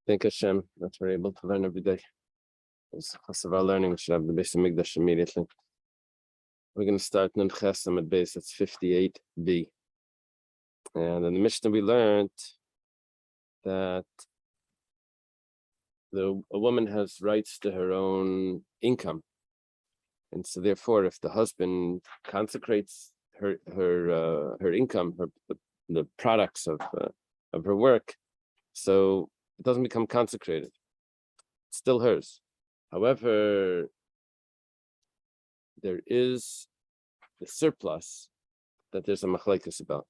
Thank Hashem that we're able to learn every day. Because of our learning, we should have the base of Mikdash immediately. We're going to start Nun Chesam at base, that's 58b. And in the Mishnah we learned that a woman has rights to her own income. And so therefore, if the husband consecrates her income, the products of her work, so it doesn't become consecrated. It's still hers. However, there is the surplus that there's a machlekes about.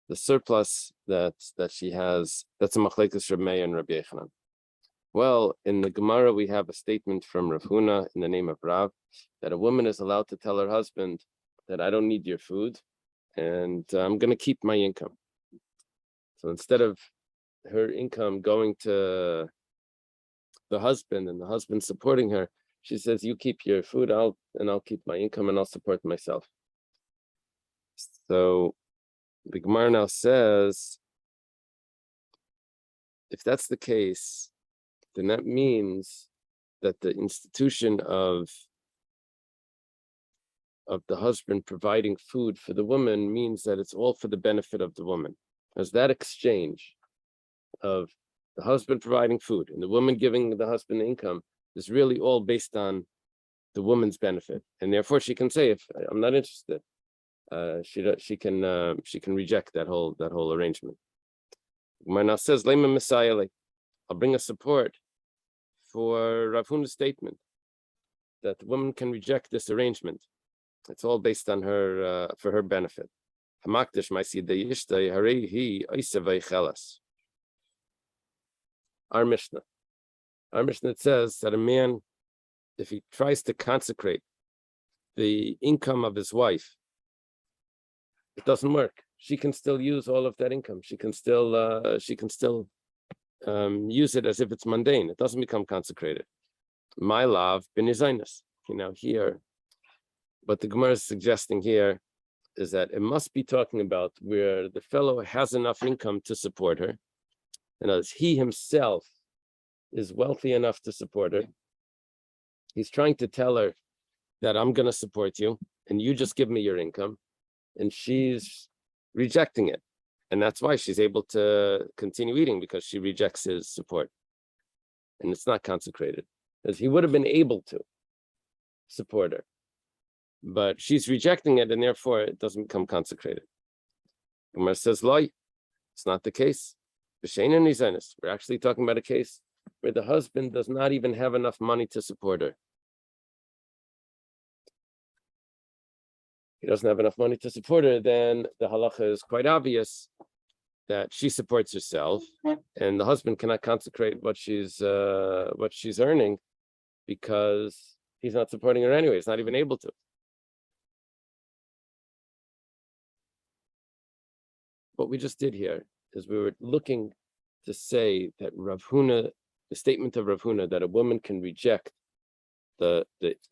The surplus that she has, that's a machlekes Reb Meir and Rabbi Yochanan. Well, in the Gemara, we have a statement from Rav Huna in the name of Rav that a woman is allowed to tell her husband that I don't need your food and I'm going to keep my income. So instead of her income going to the husband and the husband supporting her, she says, you keep your food, I'll keep my income and I'll support myself. So the Gemara now says, if that's the case, then that means that the institution of the husband providing food for the woman means that it's all for the benefit of the woman. As that exchange of the husband providing food and the woman giving the husband income is really all based on the woman's benefit, and therefore she can say, if I'm not interested, she can reject that whole arrangement. Gemara now says, Lema Messiah, I'll bring a support for Rav Huna's statement that the woman can reject this arrangement. It's all based on her for her benefit. Our Mishnah says that a man, if he tries to consecrate the income of his wife, it doesn't work. She can still use all of that income. She can still use it as if it's mundane. It doesn't become consecrated. My love, b'nizainis. Here, what the Gemara is suggesting here is that it must be talking about where the fellow has enough income to support her, and as he himself is wealthy enough to support her. He's trying to tell her that I'm going to support you, and you just give me your income, and she's rejecting it. And that's why she's able to continue eating, because she rejects his support. And it's not consecrated, because he would have been able to support her. But she's rejecting it, and therefore it doesn't become consecrated. Gemara says, Loi, it's not the case. We're actually talking about a case where the husband does not even have enough money to support her. He doesn't have enough money to support her, then the halacha is quite obvious that she supports herself, and the husband cannot consecrate what she's earning, because he's not supporting her anyway. He's not even able to. What we just did here is we were looking to say that Rav Huna, the statement of Rav Huna that a woman can reject the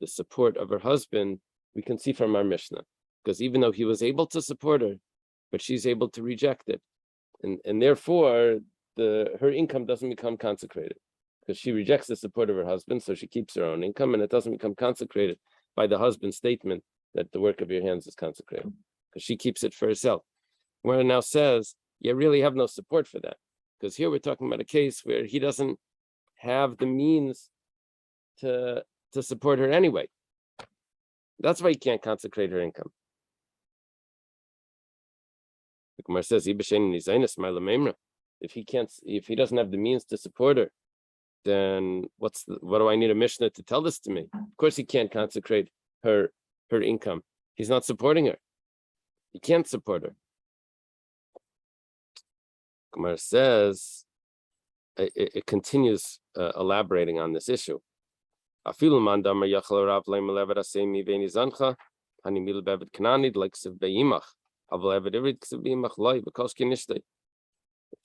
support of her husband, we can see from our Mishnah. Because even though he was able to support her, but she's able to reject it. And therefore, her income doesn't become consecrated. Because she rejects the support of her husband, so she keeps her own income, and it doesn't become consecrated by the husband's statement that the work of your hands is consecrated. Because she keeps it for herself. Where it now says, you really have no support for that. Because here we're talking about a case where he doesn't have the means to support her anyway. That's why he can't consecrate her income. The Gemara says, if he doesn't have the means to support her, then what do I need a Mishnah to tell this to me? Of course he can't consecrate her income. He's not supporting her. He can't support her. Gemara says, it continues elaborating on this issue. Like it's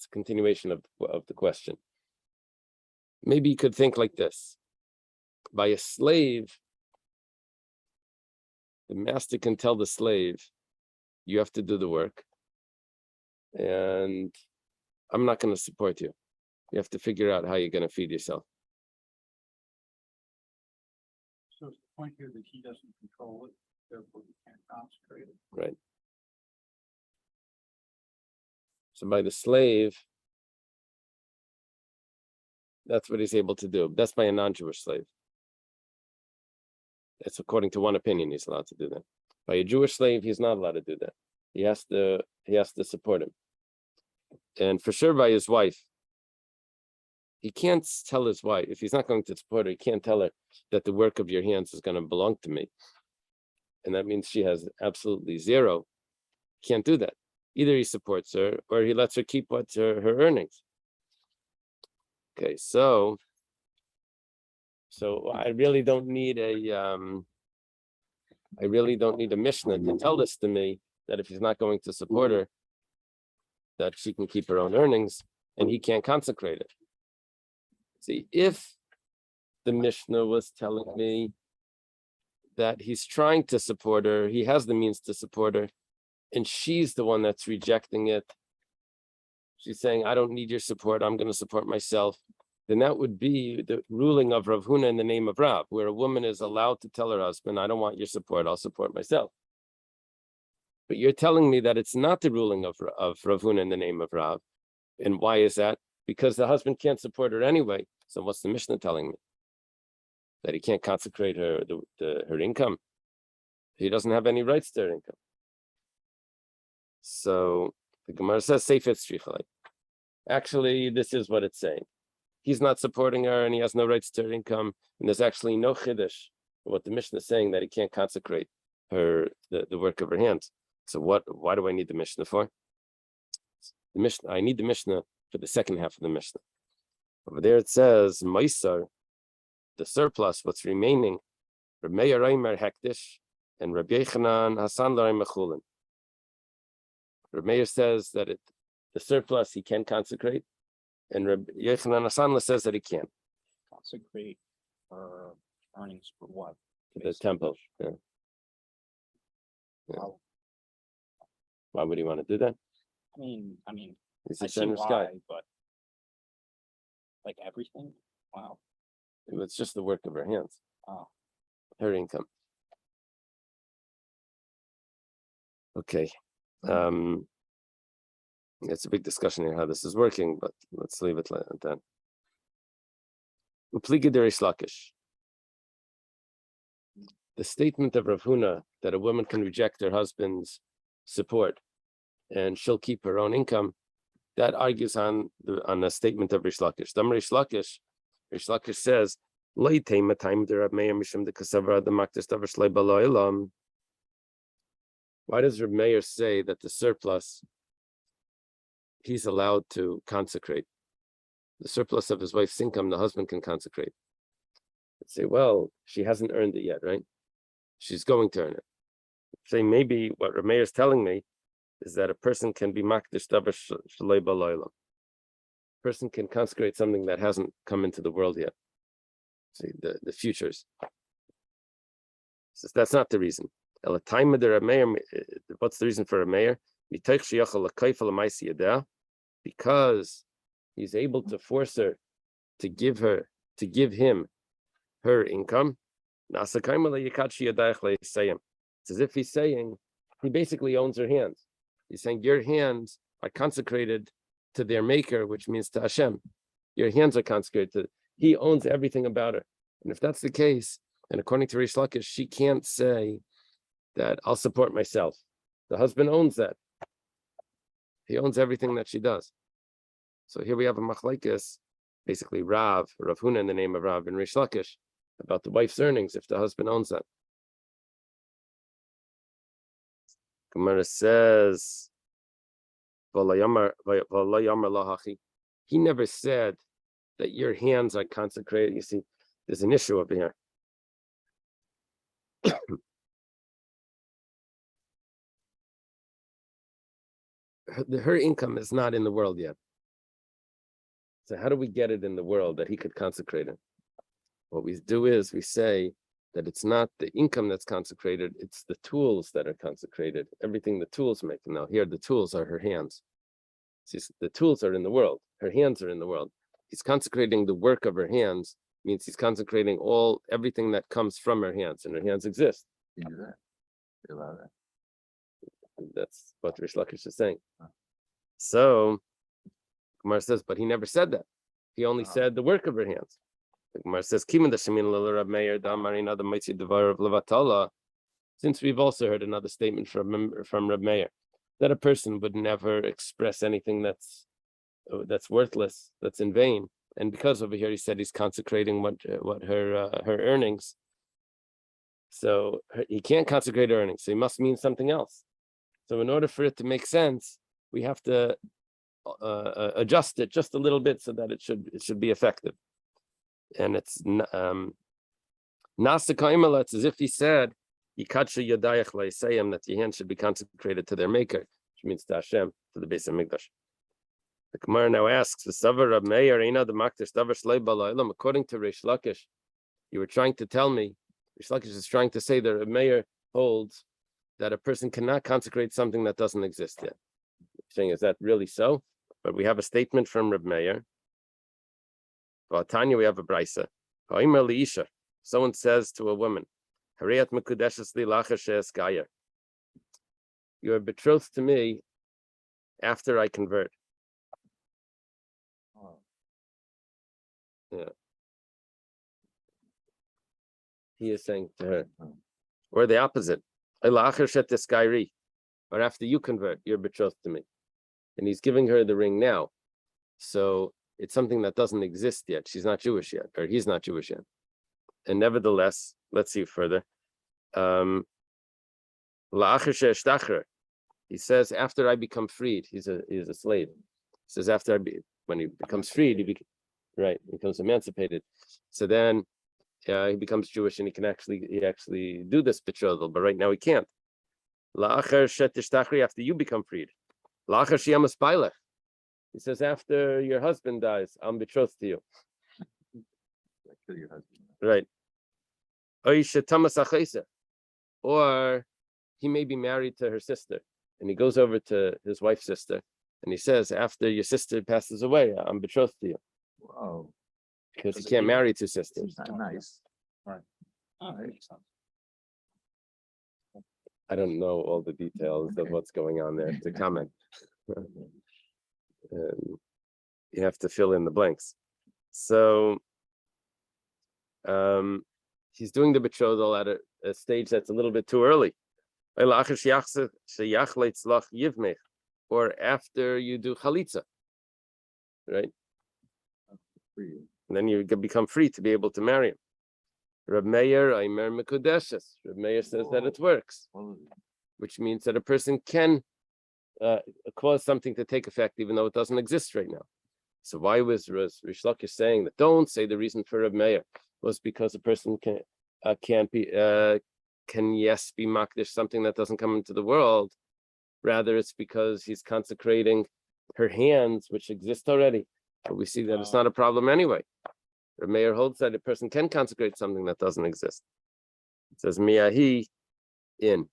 a continuation of the question. Maybe you could think like this. By a slave, the master can tell the slave, you have to do the work, and I'm not going to support you. You have to figure out how you're going to feed yourself. So it's the point here that he doesn't control it, therefore he can't consecrate it. Right. So by the slave, that's what he's able to do. That's by a non-Jewish slave. That's according to one opinion, he's allowed to do that. By a Jewish slave, he's not allowed to do that. He has to support him. And for sure by his wife, he can't tell his wife, if he's not going to support her, he can't tell her that the work of your hands is going to belong to me. And that means she has absolutely zero. Can't do that. Either he supports her or he lets her keep what's her earnings. Okay, so I really don't need a Mishnah to tell this to me, that if he's not going to support her, that she can keep her own earnings and he can't consecrate it. See, if the Mishnah was telling me that he's trying to support her, he has the means to support her, and she's the one that's rejecting it, she's saying, I don't need your support, I'm going to support myself, then that would be the ruling of Rav Huna in the name of Rav, where a woman is allowed to tell her husband, I don't want your support, I'll support myself. But you're telling me that it's not the ruling of Rav Huna in the name of Rav. And why is that? Because the husband can't support her anyway. So what's the Mishnah telling me? That he can't consecrate her income. He doesn't have any rights to her income. So the Gemara says, Seifet Strichai. Actually, this is what it's saying. He's not supporting her and he has no rights to her income. And there's actually no chiddush what the Mishnah is saying, that he can't consecrate her the work of her hands. So why do I need the Mishnah for? The Mishnah, I need the Mishnah for the second half of the Mishnah. Over there it says, Maisar, the surplus, what's remaining, Reb Meir Reimer Hektish, and Reb Yechanan Hasan L'Reimer Chulin. Reb Meir says that the surplus he can consecrate, and Reb Yechanan Hasan says that he can't. Consecrate earnings for what? The temple. Yeah. Wow. Why would he want to do that? I mean, He's I a see generous why, guy. but like everything? Wow. It's just the work of her hands. Oh. Her income. Okay. It's a big discussion here how this is working, but let's leave it like that. Upligi der Lakish. The statement of Rav Huna that a woman can reject her husband's support and she'll keep her own income, that argues on a statement of Rish Lakish. Rish Lakish says, why does Reb Meir say that the surplus he's allowed to consecrate? The surplus of his wife's income, the husband can consecrate. Let's say, well, she hasn't earned it yet, right? She's going to earn it. Say maybe what Reb Meir is telling me is that a person can be makdish davar shalei b'laylam. A person can consecrate something that hasn't come into the world yet. See, the futures. So that's not the reason. What's the reason for a mayor? Because he's able to force her to give him her income. It's as if he's saying he basically owns her hands. He's saying your hands are consecrated to their maker, which means to Hashem. Your hands are consecrated to. He owns everything about her. And if that's the case, and according to Rish Lakish, she can't say that I'll support myself. The husband owns that. He owns everything that she does. So here we have a machlekes, basically Rav Huna in the name of Rav and Rish Lakish, about the wife's earnings if the husband owns that. Gemara says, he never said that your hands are consecrated. You see, there's an issue over here. Her income is not in the world yet. So how do we get it in the world that he could consecrate it? What we do is we say that it's not the income that's consecrated, it's the tools that are consecrated, everything the tools make. Now here, the tools are her hands. See, the tools are in the world, her hands are in the world. he's consecrating the work of her hands, means he's consecrating everything that comes from her hands, and her hands exist. You do that. You allow that. That's what Rish Lakish is saying. So Gemara says, but he never said that. He only said the work of her hands. The Gemara says, "Kimin da shemin lel Rab Meir da marina da mitzi devar of levatala." Since we've also heard another statement from Rab Meir that a person would never express anything that's worthless, that's in vain, and because over here he said he's consecrating what her earnings. So he can't consecrate earnings, so he must mean something else. So in order for it to make sense, we have to adjust it just a little bit so that it should be effective. And it's nasa kaimala. It's as if he said, "Yikadsha yadayach la'isayim," that your hands should be consecrated to their maker, which means to Hashem, to the base of Mikdash. The Gemara now asks, "V'savar Rab Meir eina demakter stavar shlei b'la'olam." According to Rish Lakish, you were trying to tell me, Rish Lakish is trying to say that Rab Meir holds that a person cannot consecrate something that doesn't exist yet. Saying, is that really so? But we have a statement from Rab Meir. Tanya, we have a brisa. Someone says to a woman, "You are betrothed to me after I convert." Yeah. He is saying to her, or the opposite, or after you convert, you're betrothed to me. And he's giving her the ring now. So it's something that doesn't exist yet. She's not Jewish yet, or he's not Jewish yet. And nevertheless, let's see further. He says, after I become freed, he's a slave. He says, when he becomes freed, he becomes emancipated. So then he becomes Jewish and he actually do this betrothal, but right now he can't. After you become freed. He says, after your husband dies, I'm betrothed to you. Kill your husband. Right. Or he may be married to her sister, and he goes over to his wife's sister, and he says, after your sister passes away, I'm betrothed to you. Whoa. Because he can't marry two sisters. Not nice. Right. That makes sense. I don't know all the details of what's going on there to comment. You have to fill in the blanks. So he's doing the betrothal at a stage that's a little bit too early. Or after you do chalitza, right? And then you become free to be able to marry him. Rab Meir, Aimer Mekudeshes. Rab Meir says that it works, which means that a person can cause something to take effect even though it doesn't exist right now. So why was Rish Lakish saying that? Don't say the reason for Rab Meir was because a person can be makdish something that doesn't come into the world. Rather, it's because he's consecrating her hands, which exist already. But we see that it's not a problem anyway. Rab Meir holds that a person can consecrate something that doesn't exist. It says miyahi in.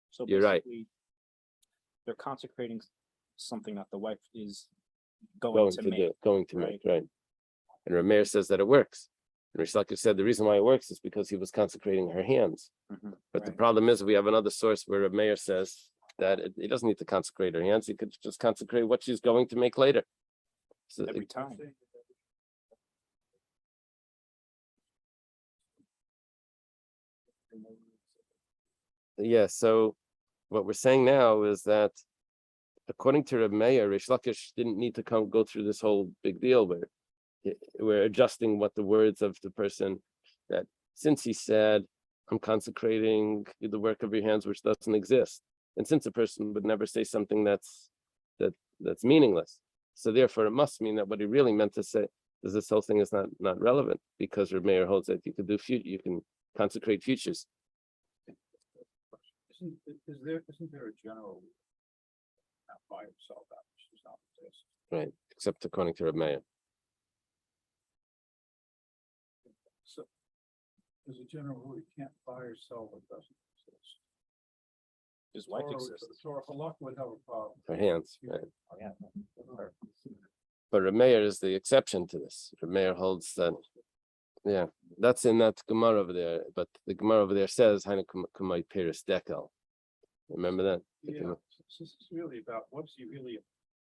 So you're right. They're consecrating something that the wife is going to make. Make, right? And Rab Meir says that it works. And Rish Lakish said the reason why it works is because he was consecrating her hands. Mhm, But the right. problem is we have another source where Rab Meir says that he doesn't need to consecrate her hands. He could just consecrate what she's going to make later. So Every time. yeah, so what we're saying now is that according to Reb Meir, Rish Lakish didn't need to go through this whole big deal where we're adjusting what the words of the person, that since he said, I'm consecrating the work of your hands, which doesn't exist. And since a person would never say something that's meaningless, so therefore it must mean that what he really meant to say is this whole thing is not relevant, because Reb Meir holds that you can consecrate futures. Isn't there a general by itself that which does not exist? Right, except according to Reb Meir. So there's a general rule, you can't buy or sell what doesn't exist. His wife exists. So if a luck would have a problem. Her hands, right? Oh, yeah. But Rameir is the exception to this. Rameir holds that, yeah, that's in that Gemara over there. But the Gemara over there says, "Hainu kumay peris dekel." Remember that? The Yeah, Gemara. so this is really about what's he really,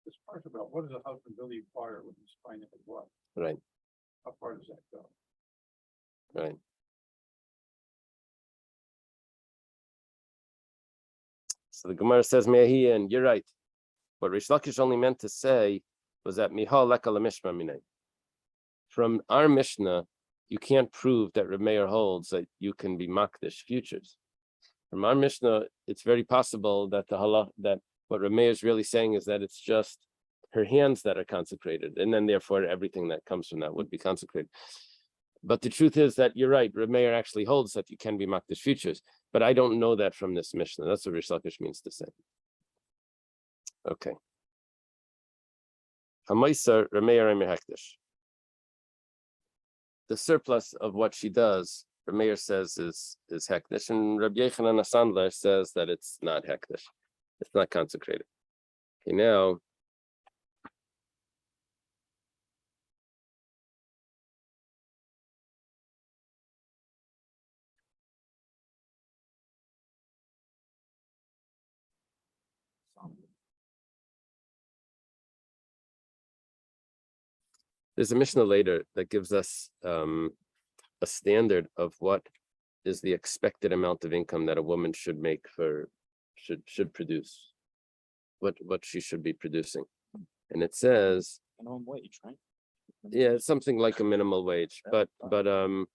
this part about what does a husband really acquire when he's finding his wife? Right, How far does that go? right. So the Gemara says, "Mehi," and you're right. What Rish Lakish only meant to say was that Mihal leka lemishma minay. From our Mishnah, you can't prove that Rameir holds that you can be makdish futures. From our Mishnah, it's very possible that that what Rameir is really saying is that it's just her hands that are consecrated, and then therefore everything that comes from that would be consecrated. But the truth is that you're right. Rameir actually holds that you can be makdish futures, but I don't know that from this Mishnah. That's what Rish Lakish means to say. Okay. Hamaisar Rameir Hektish. The surplus of what she does, Rameir says is hektish, and Rabbi Yechanan Asandler says that it's not hektish. It's not consecrated. Okay, now there's a Mishnah later that gives us a standard of what is the expected amount of income that a woman should make should produce, what she should be producing, and it says, Minimum wage, right? yeah, it's something like a minimal wage, but no,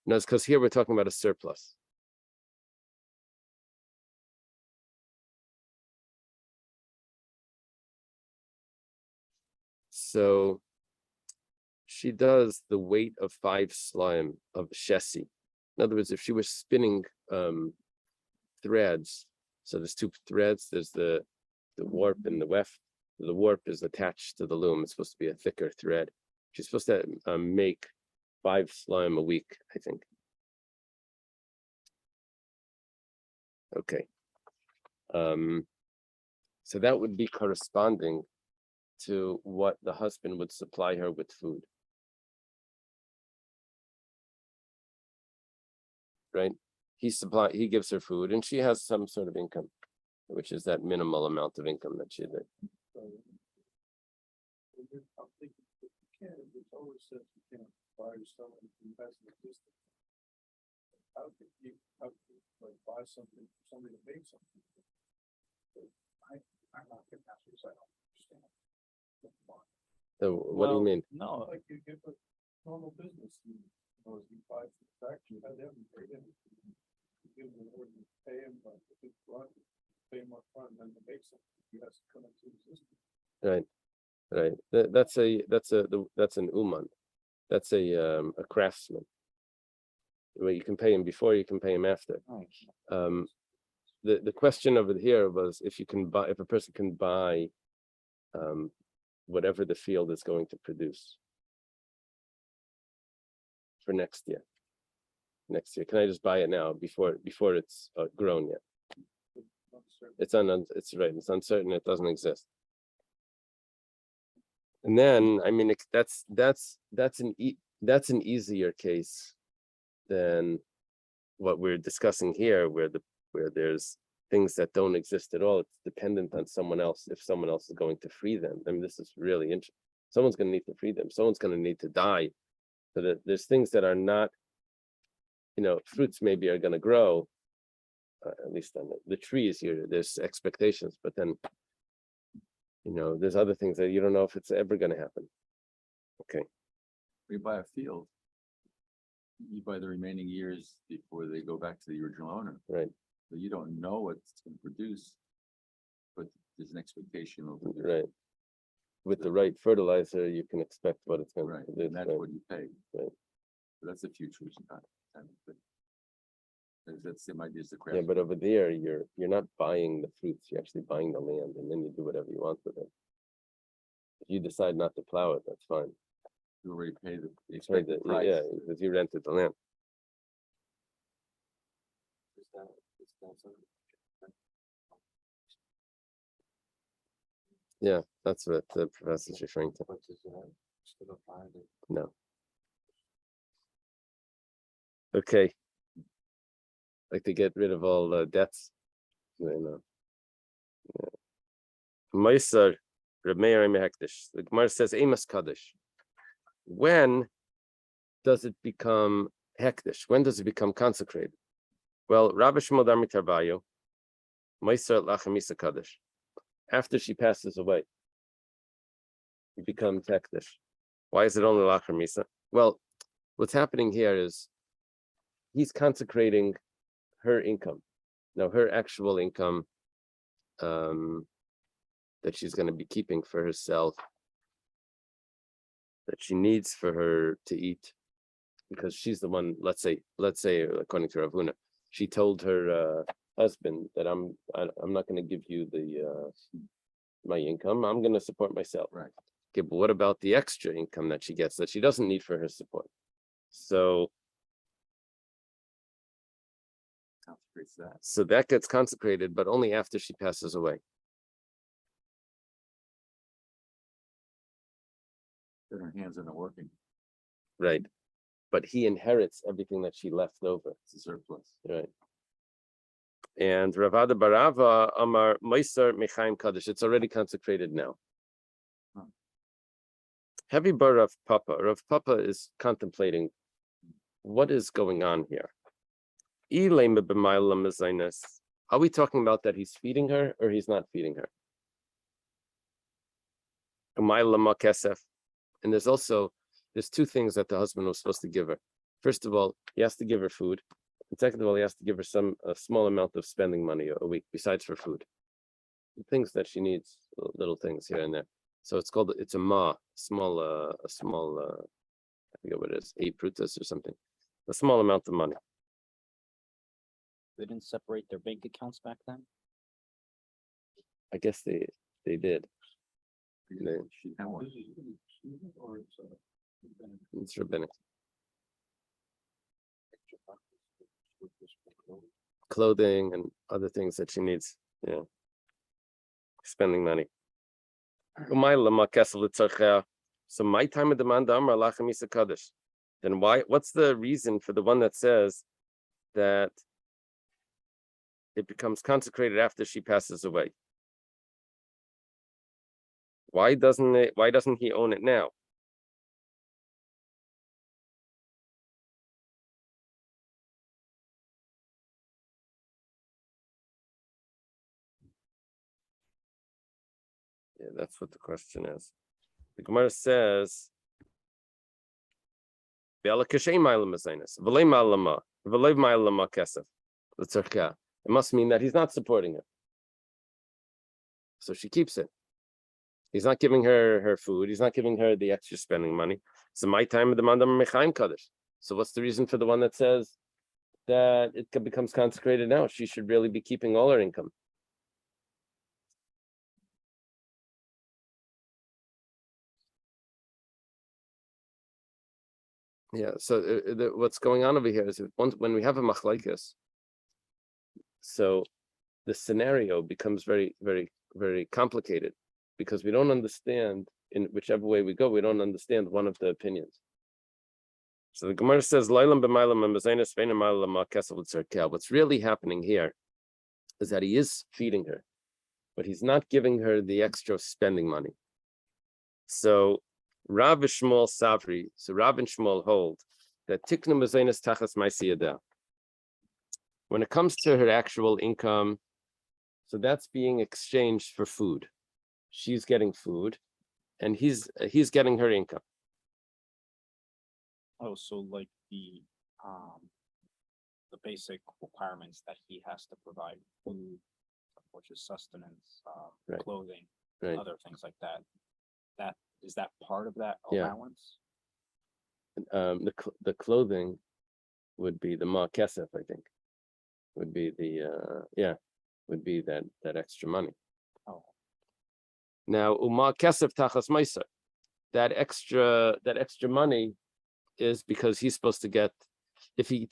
it's because here we're talking about a surplus. So she does the weight of 5 slime of shesi. In other words, if she was spinning threads, so there's 2 threads, there's the warp and the weft. The warp is attached to the loom. It's supposed to be a thicker thread. She's supposed to make 5 slime a week, I think. Okay. So that would be corresponding to what the husband would supply her with food. Right? He gives her food and she has some sort of income, which is that minimal amount of income that she did. I'm thinking, if you can't, it's always said you can't buy someone to invest in existence. How could you like buy something for somebody to make something? I'm not gonna ask you, so I don't understand. So what do you mean? No, like you get a normal business, you buy from the factory, you have them pay them. You give them an order, you pay them, but if it's run, pay them up front, and then they make something, you have to come into existence. Right. That's an uman. That's a craftsman. Where you can pay him before, you can pay him after. The question over here was if a person can buy whatever the field is going to produce for next year. Can I just buy it now before it's grown yet? It's right. It's uncertain. It doesn't exist. And then, I mean, that's an easier case than what we're discussing here, where there's things that don't exist at all. It's dependent on someone else. If someone else is going to free them, I mean, this is really interesting. Someone's going to need to free them. Someone's going to need to die. So that there's things that are not, fruits maybe are going to grow, at least on the trees here. There's expectations, but then, there's other things that you don't know if it's ever going to happen. Okay. We buy a field. You buy the remaining years before they go back to the original owner. Right. So you don't know what it's going to produce, but there's an expectation of it. Right. With the right fertilizer, you can expect what it's going to Right, produce. and that's Right. what you pay. Right. So that's the future. That's the idea is the Yeah, craft. but over there, you're not buying the fruits. You're actually buying the land, and then you do whatever you want with it. If you decide not to plow it, that's fine. You already pay the Right, expected price. yeah, because you rented the land. Yeah, that's what the professor is referring to. No. Okay. Like to get rid of all debts. You know. Meiser, Reb Meir Mehektish. The Gemara says Amos Kaddish. When does it become hektish? When does it become consecrated? Well, Rabbi Shmuel Dar Mitarbayu, Meiser Lachamisa Kaddish. After she passes away, it becomes hektish. Why is it only Lachamisa? Well, what's happening here is he's consecrating her income. Now, her actual income that she's going to be keeping for herself, that she needs for her to eat, because she's the one. Let's say, according to Rav Huna, she told her husband that I'm not going to give you the my income. I'm going to support myself. Right. Okay, but what about the extra income that she gets that she doesn't need for her support? So Consecrates that. So that gets consecrated, but only after she passes away. Then her hands are not working. Right. But he inherits everything that she left over. It's a surplus. Right. And Ravada Barava Amar Meiser Mechaim Kaddish. It's already consecrated now. Huh. Heavy bar Rav Papa. Rav Papa is contemplating what is going on here. Are we talking about that he's feeding her or he's not feeding her? And there's two things that the husband was supposed to give her. First of all, he has to give her food. And second of all, he has to give her a small amount of spending money a week besides for food. The things that she needs, little things here and there. So it's a small, I forget what it is, 8 prutas or something. A small amount of money. They didn't separate their bank accounts back then? I guess they did. They- She had one. Or It's rabbinic. Clothing and other things that she needs. Yeah. Spending money. So my time of demand Kaddish. Then what's the reason for the one that says that it becomes consecrated after she passes away? Why doesn't he own it now? Yeah, that's what the question is. The Gemara says, it must mean that he's not supporting her. So she keeps it. He's not giving her food. He's not giving her the extra spending money. So my time of the mandam mechaim kaddish. So what's the reason for the one that says that it becomes consecrated now? She should really be keeping all her income. Yeah. So what's going on over here is when we have a machlokes, so the scenario becomes very, very, very complicated because we don't understand, in whichever way we go, we don't understand one of the opinions. So the Gemara says, what's really happening here is that he is feeding her, but he's not giving her the extra spending money. So Rav and Shmuel Savri, Rav and Shmuel hold that tiknu mezainas tachas ma'asiyada. When it comes to her actual income, so that's being exchanged for food. She's getting food, and he's getting her income. Oh, so like the basic requirements that he has to provide food, which is sustenance, Right. clothing, Right. other things like that. Is that part of that Yeah. allowance? The clothing would be the ma kesef, I think. Would be would be that extra money. Oh, Now uma kesef tachas meiser. That extra money is because he's supposed to get, if he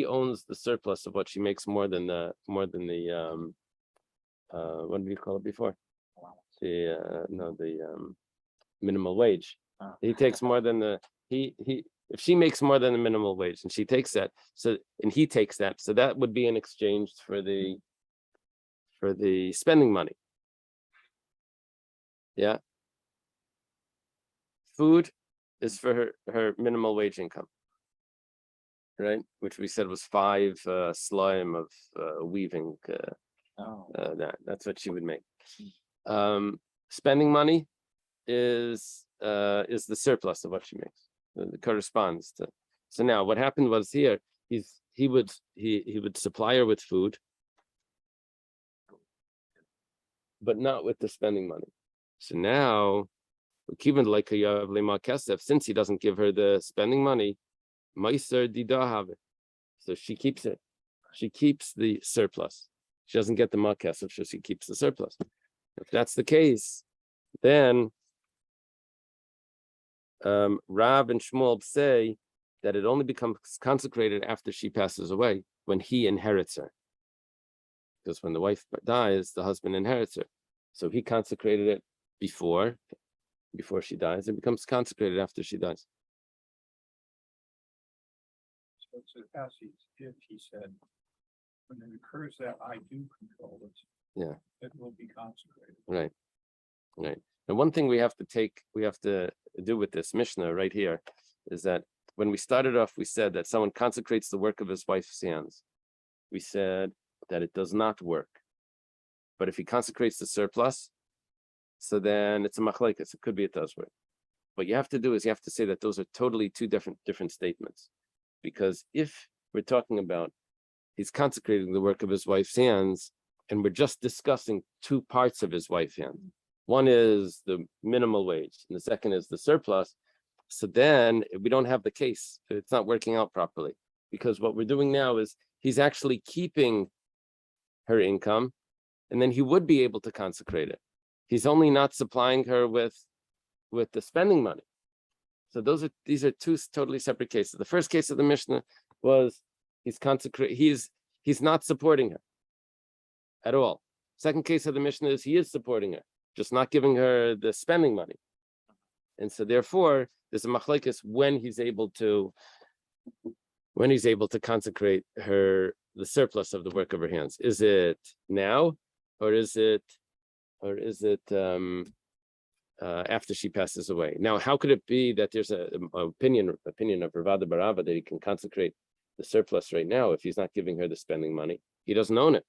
owns the surplus of what she makes more than the what did you call it before? allowance. minimum wage. Oh. He takes more than he if she makes more than the minimum wage and she takes that, and he takes that, so that would be in exchange for the spending money. Yeah. Food is for her minimal wage income, right? Which we said was 5 slime of weaving. That's what she would make. Spending money is the surplus of what she makes. It corresponds to. So now what happened was here, he would supply her with food, but not with the spending money. So now, since he doesn't give her the spending money, so she keeps it. She keeps the surplus. She doesn't get the makesef, so she keeps the surplus. If that's the case, then Rav and Shmuel say that it only becomes consecrated after she passes away, when he inherits her. Because when the wife dies, the husband inherits her. So he consecrated it before she dies. It becomes consecrated after she dies. So it's a passage, if he said, when it occurs that I do control it. Yeah. It will be consecrated. Right. And one thing we have to do with this Mishnah right here is that when we started off, we said that someone consecrates the work of his wife's hands. We said that it does not work. But if he consecrates the surplus, so then it's a machlekes. It could be it does work. What you have to do is you have to say that those are totally two different statements. Because if we're talking about he's consecrating the work of his wife's hands, and we're just discussing two parts of his wife's hands. One is the minimal wage, and the second is the surplus. So then we don't have the case. It's not working out properly. Because what we're doing now is he's actually keeping her income, and then he would be able to consecrate it. He's only not supplying her with the spending money. So these are two totally separate cases. The first case of the Mishnah was he's not supporting her at all. Second case of the Mishnah is he is supporting her, just not giving her the spending money. And so therefore, there's a machlekes when he's able to consecrate the surplus of the work of her hands. Is it now, or is it after she passes away? Now, how could it be that there's an opinion of Ravada Barava that he can consecrate the surplus right now if he's not giving her the spending money? He doesn't own it.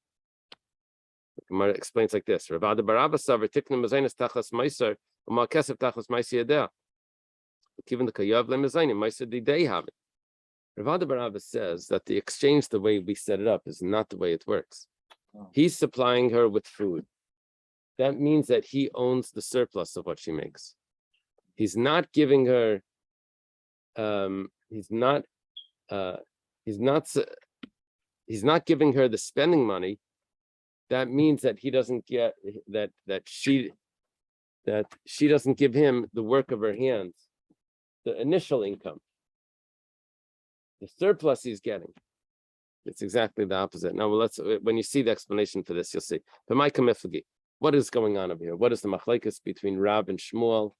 The Gemara explains like this: Ravada Barava saver tikna mezainas tachas meiser u'ma kesef tachas meiser yadeh. Given the kayav lemezainim meiser didei have it. Ravada Barava says that the exchange, the way we set it up, is not the way it works. He's supplying her with food. That means that he owns the surplus of what she makes. He's not giving her. He's not giving her the spending money. That means that he doesn't get that she doesn't give him the work of her hands, the initial income. The surplus he's getting. It's exactly the opposite. Now, when you see the explanation for this, you'll see. What is going on over here? What is the machlekes between Rav and Shmuel?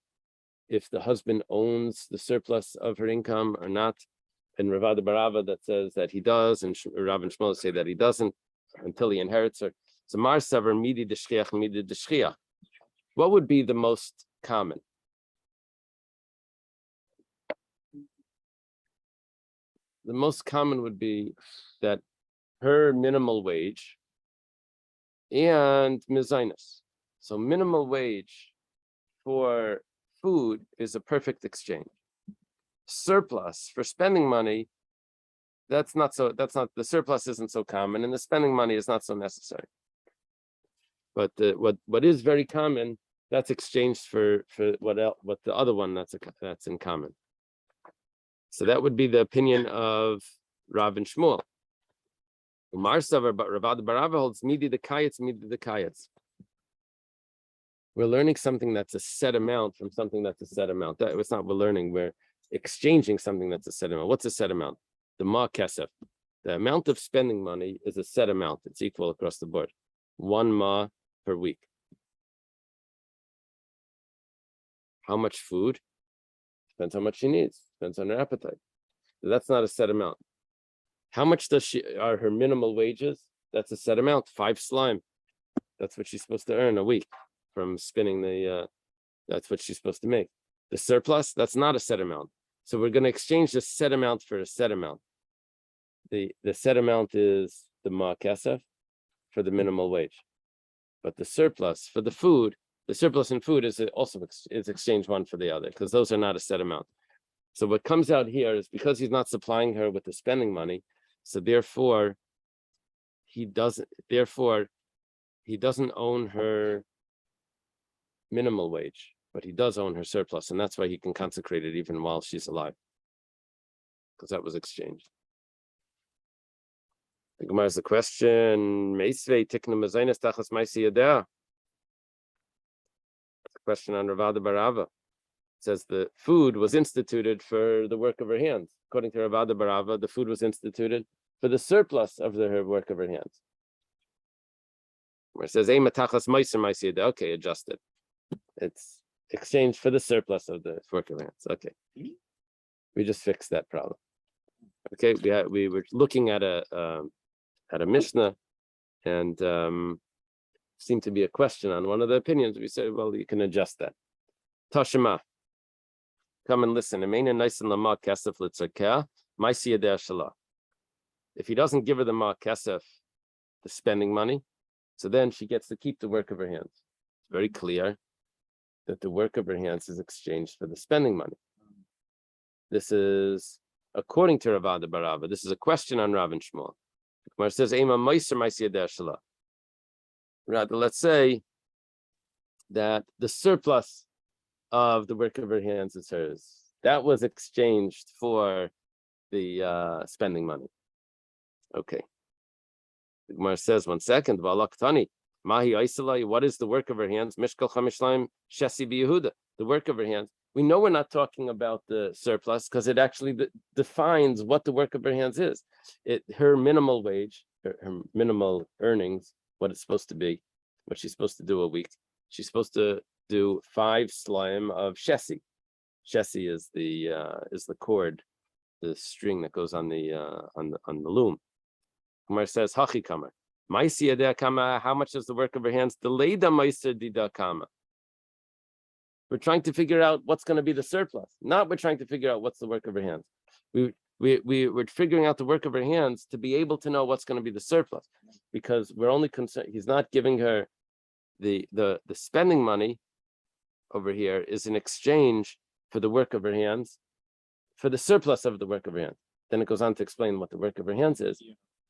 If the husband owns the surplus of her income or not, and Ravada Barava that says that he does, and Rav and Shmuel say that he doesn't until he inherits her. So Mar Savar midi d'shchiach midi d'shchiach. What would be the most common? The most common would be that her minimal wage and mezainis. So minimal wage for food is a perfect exchange. Surplus for spending money, the surplus isn't so common, and the spending money is not so necessary. But what is very common, that's exchanged for what the other one that's in common. So that would be the opinion of Rav and Shmuel. Umar Savar, but Ravada Barava holds midi the kayetz. We're learning something that's a set amount from something that's a set amount. That was not we're learning. We're exchanging something that's a set amount. What's a set amount? The ma kesef. The amount of spending money is a set amount. It's equal across the board. 1 ma per week. How much food? Depends how much she needs. Depends on her appetite. That's not a set amount. How much are her minimal wages? That's a set amount. 5 slime. That's what she's supposed to earn a week from spinning that's what she's supposed to make. The surplus, that's not a set amount. So we're going to exchange the set amount for a set amount. The set amount is the ma'akesef for the minimal wage. But the surplus for the food, the surplus in food is also is exchange one for the other, because those are not a set amount. So what comes out here is because he's not supplying her with the spending money, so therefore he doesn't own her minimal wage, but he does own her surplus, and that's why he can consecrate it even while she's alive, because that was exchanged. The Gemara has a question. Question on Ravada Barava. It says the food was instituted for the work of her hands. According to Ravada Barava, the food was instituted for the surplus of her work of her hands. Where it says, okay, adjusted. It's exchanged for the surplus of the work of her hands. Okay. We just fixed that problem. Okay, we were looking at a Mishnah, and seemed to be a question on one of the opinions. We said, well, you can adjust that. Tashima, come and listen. If he doesn't give her the ma'akesef, the spending money, so then she gets to keep the work of her hands. It's very clear that the work of her hands is exchanged for the spending money. This is according to Ravada Barava. This is a question on Rav and Shmuel. Where it says, rather, let's say that the surplus of the work of her hands is hers. That was exchanged for the spending money. Okay. The Gemara says, 1 second, what is the work of her hands? Mishkal Chamishlayim Shesi B'Yehuda. The work of her hands. We know we're not talking about the surplus because it actually defines what the work of her hands is. Her minimal wage, her minimal earnings, what it's supposed to be, what she's supposed to do a week. She's supposed to do 5 slime of shesi. Shesi is the cord, the string that goes on the loom. Kumar says, Hachi Kamar. How much is the work of her hands? Delayed Dida Kama. We're trying to figure out what's going to be the surplus. Not we're trying to figure out what's the work of her hands. We're figuring out the work of her hands to be able to know what's going to be the surplus, because we're only concerned. He's not giving her the spending money over here is in exchange for the work of her hands, for the surplus of the work of her hands. Then it goes on to explain what the work of her hands is,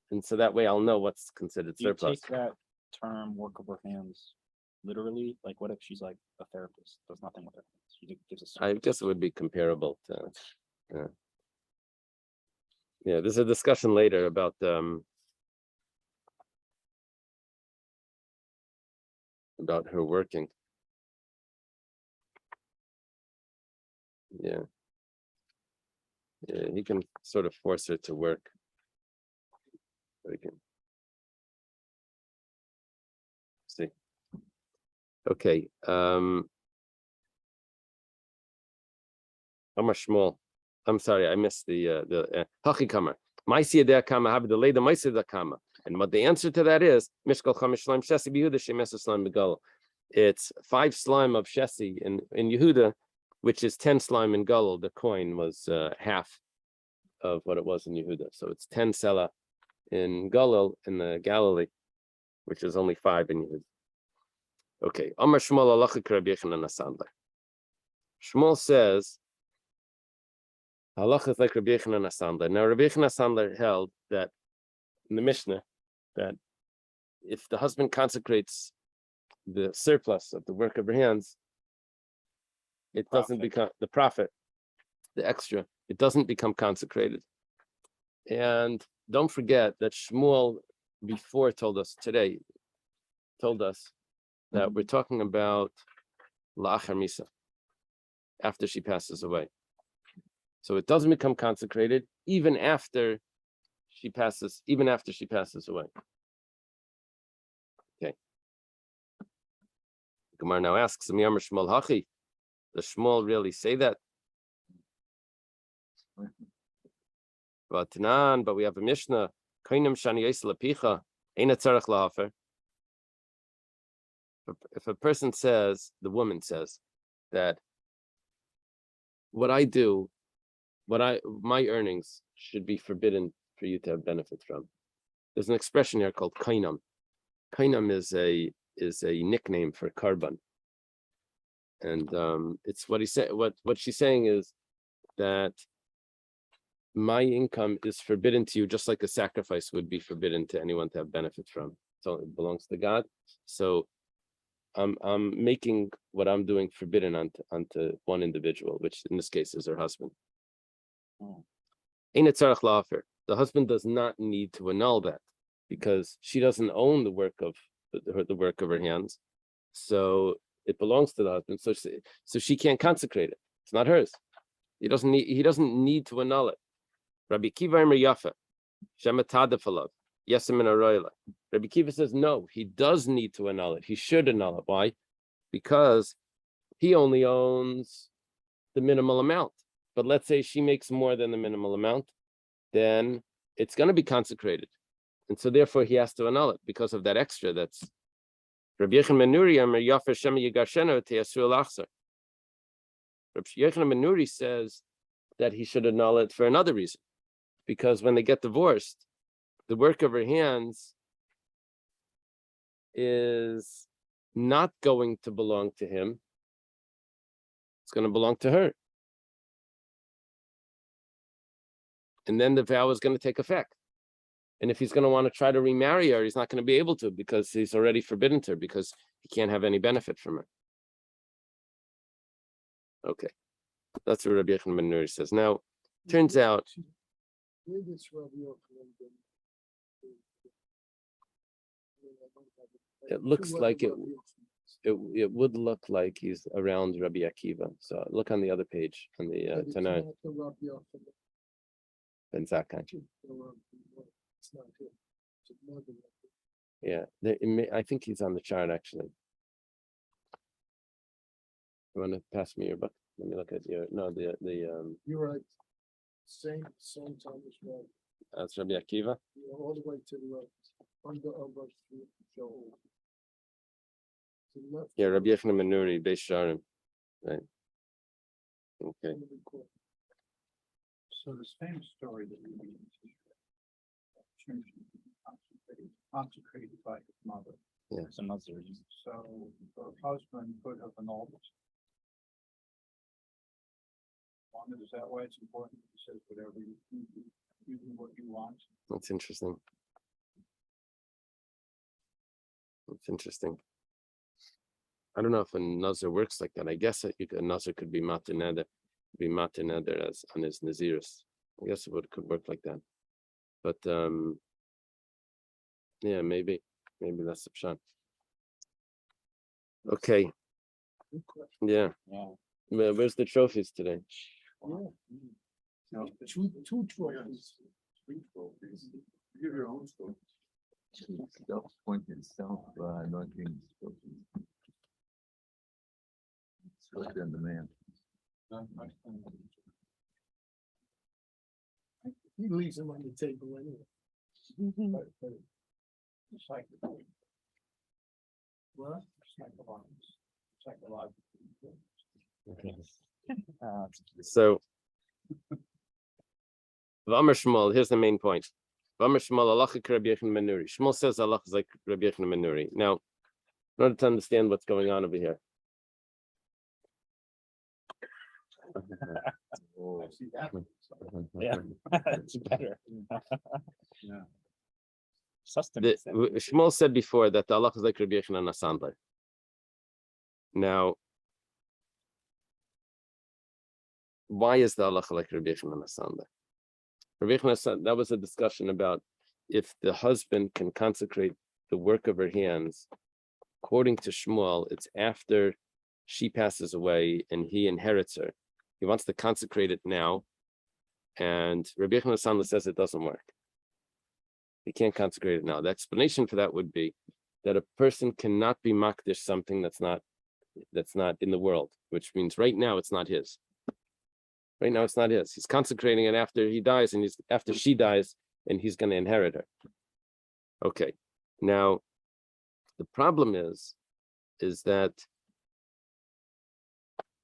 and so that way I'll know what's considered surplus. Take that term "work of her hands" literally. Like, what if she's like a therapist, does nothing with her hands? She gives a I guess it would be comparable to. Yeah, there's a discussion later about her working. Yeah, he can sort of force her to work. We can see. Okay. Shmuel. I'm sorry, I missed the Hachi Kamar. And what the answer to that is Mishkal Chamish Slime Shesi B'Yehuda Shemes Slime B'Galil. It's 5 slime of Shesi in Yehuda, which is 10 slime in Galil. The coin was half of what it was in Yehuda. So it's 10 sela in Galil in the Galilee, which is only 5 in Yehuda. Okay. Amar Shmuel Alachik Rabbi Yochanan Asandler. Shmuel says halacha is like Rabbi Yochanan Asandler. Now Rabbi Yochanan Asandler held that in the Mishnah that if the husband consecrates the surplus of the work of her hands, it doesn't become the profit, the extra. It doesn't become consecrated. And don't forget that Shmuel before told us that we're talking about la'achar misa, after she passes away. So it doesn't become consecrated even after she passes away. Okay. Gemara now asks, Shmuel Hachi, Does Shmuel really say that? But we have a Mishnah. If a person says, the woman says, that my earnings should be forbidden for you to have benefit from. There's an expression here called kainam. Kainam is a nickname for carbon. And it's what he said. What she's saying is that my income is forbidden to you, just like a sacrifice would be forbidden to anyone to have benefit from. So it belongs to God. So I'm making what I'm doing forbidden onto one individual, which in this case is her husband. The husband does not need to annul that because she doesn't own the work of her hands. So it belongs to the husband. So she can't consecrate it. It's not hers. He doesn't need to annul it. Rabbi Kiva Emer Yafa, Shematadafalav, Yesemin Aroyla. Rabbi Kiva says no, he does need to annul it. He should annul it. Why? Because he only owns the minimal amount. But let's say she makes more than the minimal amount, then it's going to be consecrated. And so therefore he has to annul it because of that extra that's Rabbi Yechon ben Nuri Emer Yafa Shema Yigashena Te'asur Lachzer. Rabbi Yechon ben Nuri says that he should annul it for another reason. Because when they get divorced, the work of her hands is not going to belong to him. It's going to belong to her. And then the vow is going to take effect. And if he's going to want to try to remarry her, he's not going to be able to because he's already forbidden to her because he can't have any benefit from her. Okay. That's what Rabbi Yechon ben Nuri says. Now, turns out it looks like it would look like he's around Rabbi Akiva. So look on the other page on the Tanai. Ben Zakkai. Yeah, I think he's on the chart actually. You want to pass me your book? Let me look at your You're right. Same time as well. That's Rabbi Akiva. All the way to the left. Under our show. To the left. Yeah, Rabbi Yechon ben Nuri, Beis Sharim. Right. Okay. So the same story that we consecrated by his mother. So Nazir. So her husband could have annulled it. Is that why it's important? He says whatever you do what you want. That's interesting. That's interesting. I don't know if a Nazir works like that. I guess a Nazir could be matineder as on his Nazirus. I guess it could work like that. But yeah, maybe that's the pshat. Okay. Yeah. Where's the trophies today? No, two trophies. 3 trophies. Give your own story. Self-appointed, anointing. It's really on demand. He leaves them on the table anyway. What? So, V'amar Shmuel, here's the main point. V'amar Shmuel, halacha Rabbi Yechon ben Nuri. Shmuel says halacha is like Rabbi Yechon ben Nuri. Now, in order to understand what's going on over here. I see that. Yeah, it's better. Yeah. Sustenance. Shmuel said before that the halacha is like Rabbi Yechon and Asandler. Now, why is the halacha like Rabbi Yechon and Asandler? Rabbi Yechon, that was a discussion about if the husband can consecrate the work of her hands. According to Shmuel, it's after she passes away and he inherits her. He wants to consecrate it now, and Rabbi Yechon Asandler says it doesn't work. He can't consecrate it now. The explanation for that would be that a person cannot be makdish something that's not that's not in the world, which means right now it's not his. Right now it's not his. He's consecrating it after he dies, and after she dies, and he's going to inherit her. Okay. Now, the problem is that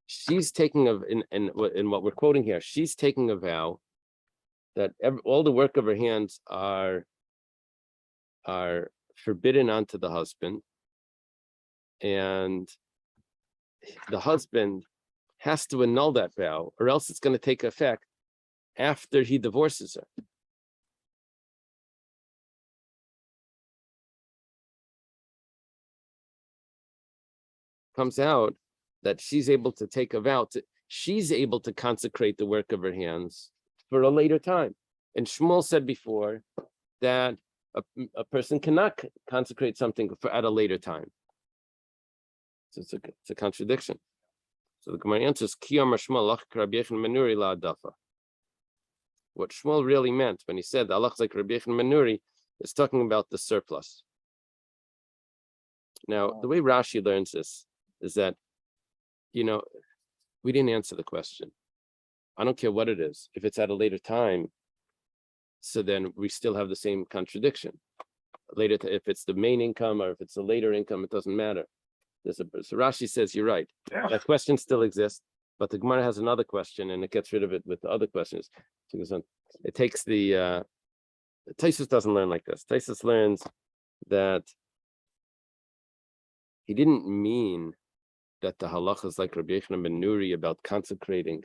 she's taking in what we're quoting here, she's taking a vow that all the work of her hands are forbidden onto the husband, and the husband has to annul that vow, or else it's going to take effect after he divorces her. Comes out that she's able to take a vow she's able to consecrate the work of her hands for a later time. And Shmuel said before that a person cannot consecrate something at a later time. So it's a contradiction. So the Gemara answers, what Shmuel really meant when he said the halachas like Rabbi Yechon Menuri is talking about the surplus. Now, the way Rashi learns this is that, we didn't answer the question. I don't care what it is. If it's at a later time, so then we still have the same contradiction. Later, if it's the main income or if it's a later income, it doesn't matter. So Rashi says, you're right. That question still exists, but the Gemara has another question and it gets rid of it with the other questions. It takes the Taisus doesn't learn like this. Taisus learns that he didn't mean that the halacha is like Rabbi Yechon ben Nuri about consecrating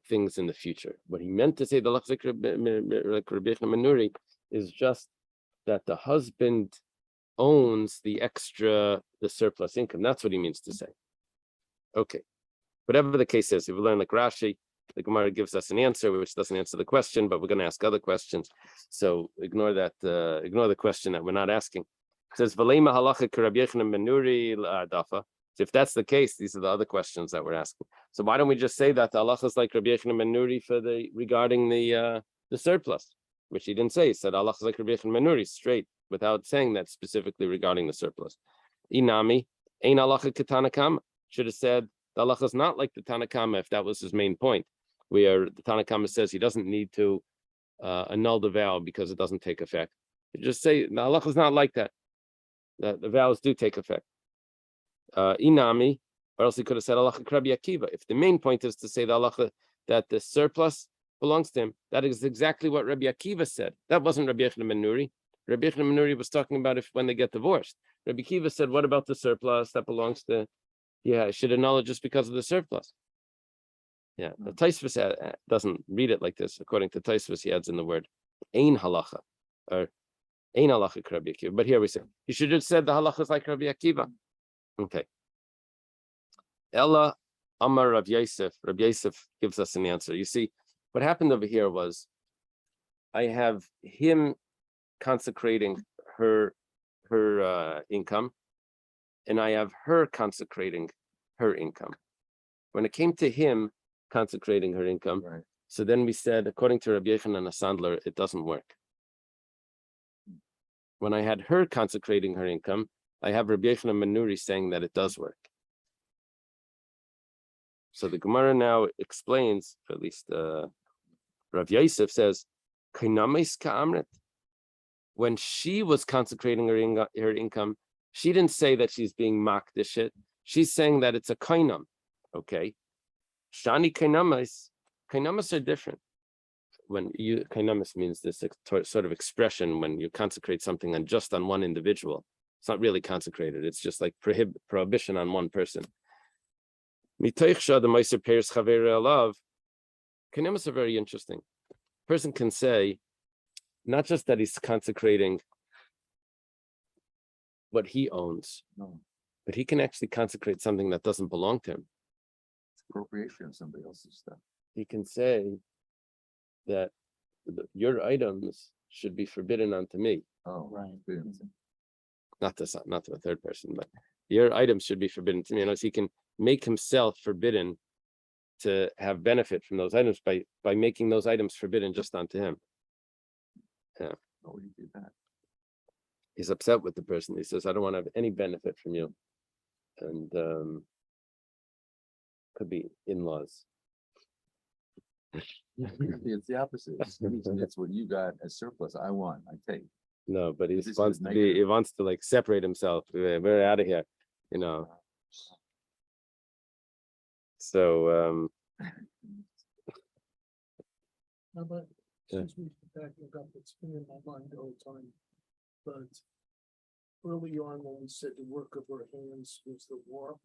things in the future. What he meant to say, the halacha is like Rabbi Yechon ben Nuri, is just that the husband owns the surplus income. That's what he means to say. Okay. Whatever the case is, if we learn like Rashi, the Gemara gives us an answer which doesn't answer the question, but we're going to ask other questions. So ignore that. Ignore the question that we're not asking. It says Valema halacha Rabbi Yechon ben Nuri dafa. So if that's the case, these are the other questions that we're asking. So why don't we just say that the halacha is like Rabbi Yechon ben Nuri regarding the surplus, which he didn't say. He said halacha is like Rabbi Yechon ben Nuri straight, without saying that specifically regarding the surplus. Inami ein halacha ketanakama. Should have said the halacha is not like the Tanakama if that was his main point. Where the Tanakama says he doesn't need to annul the vow because it doesn't take effect. You just say the halacha is not like that. The vows do take effect. Inami, or else he could have said halacha Rabbi Akiva. If the main point is to say the halacha that the surplus belongs to him, that is exactly what Rabbi Akiva said. That wasn't Rabbi Yechon ben Nuri. Rabbi Yechon ben Nuri was talking about when they get divorced. Rabbi Akiva said, what about the surplus that belongs to? Yeah, I should annul it just because of the surplus. Yeah, the Tosfos doesn't read it like this. According to Tosfos, he adds in the word ein halacha, or ein halacha Rabbi Akiva. But here we say he should have said the halacha is like Rabbi Akiva. Okay. Ella Amar Rav Yosef. Rav Yosef gives us an answer. You see, what happened over here was I have him consecrating her income, and I have her consecrating her income. When it came to him consecrating her income, Right. So then we said, according to Rabbi Yechon and Sandler, it doesn't work. When I had her consecrating her income, I have Rabbi Yechon and Menuri saying that it does work. So the Gemara now explains, or at least Rav Yosef says, "Kainamis ka'amrit." When she was consecrating her income, she didn't say that she's being makdish it. She's saying that it's a kainam. Okay. Shani kainamas are different. When kainamas means this sort of expression when you consecrate something on one individual. It's not really consecrated. It's just like prohibition on one person. Kainamas are very interesting. A person can say, not just that he's consecrating what he owns, No, but he can actually consecrate something that doesn't belong to him. it's appropriation of somebody else's stuff. He can say that your items should be forbidden unto me. Oh, Right. Not to a third person, but your items should be forbidden to me. And he can make himself forbidden to have benefit from those items by making those items forbidden just unto him. Oh, you did that. He's upset with the person. He says, I don't want to have any benefit from you. and could be in-laws. It's the opposite. It's what you got as surplus. I want, I take. No, but he This is wants to be, negative. he wants to like separate himself. We're out of here, you know. So Now, but Yeah. since we've been backing up, it's been in my mind all the time. But early on, when we said the work of our hands was the warp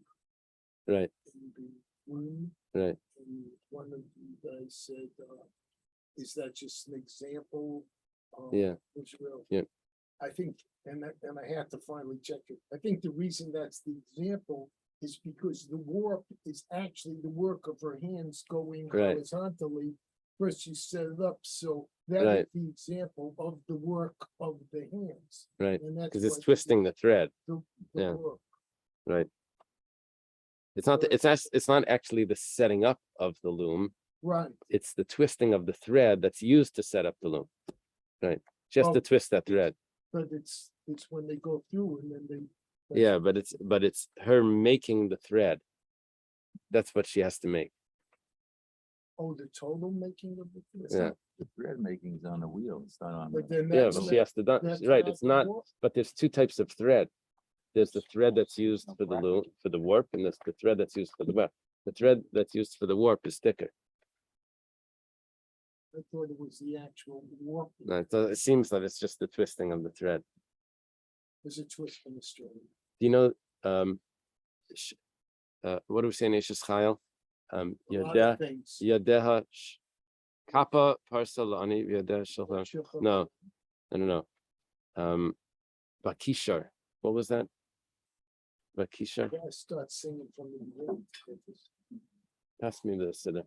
right, and the loom, right. and one of you guys said, is that just an example? Yeah. Israel? Yeah. I think, and I had to finally check it. I think the reason that's the example is because the warp is actually the work of her hands going Right. horizontally. First you set it up, so that is Right. the example of the work of the hands. Right. And that's Because it's what twisting the thread. the yeah. work. Right. It's not the, it's not actually the setting up of the loom. Right, It's the twisting of the thread that's used to set up the loom. Right. Just to Well, twist that thread. but it's when they go through and then they. Yeah, but it's her making the thread. That's what she has to make. Oh, the total making of the. It's Yeah. not- The thread making is on the wheel. It's not on. But the- then Yeah, that's but not- she has to done, that's right, it's the not, warp. but there's two types of thread. There's the thread that's used for the loom, for the warp, and there's the thread that's used for the weft. The thread that's used for the warp is thicker. I thought it was the actual warp. No, it seems that it's just the twisting of the thread. There's a twist in the story. Do you know, what do we say in Ishes Chayil? A lot Yadeh, of things. Yadeha, Kappa, Parsalani, Yadeh, Shulchan. Shulchan. No, I don't know. Bakishar, what was that? Bakishar, I gotta start singing from the beginning. pass me the siddur.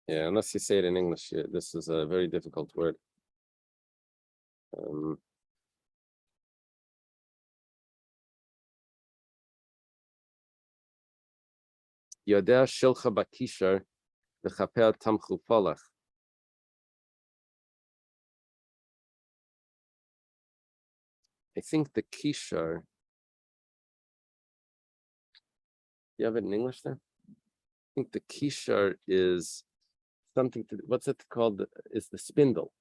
Yeah, unless you say it in English, this is a very difficult word. Yodea shilcha bakishar v'chaper tamchu polach. I think the kishar. You have it in English there? I think the kishar is something to, what's it called? Is the spindle.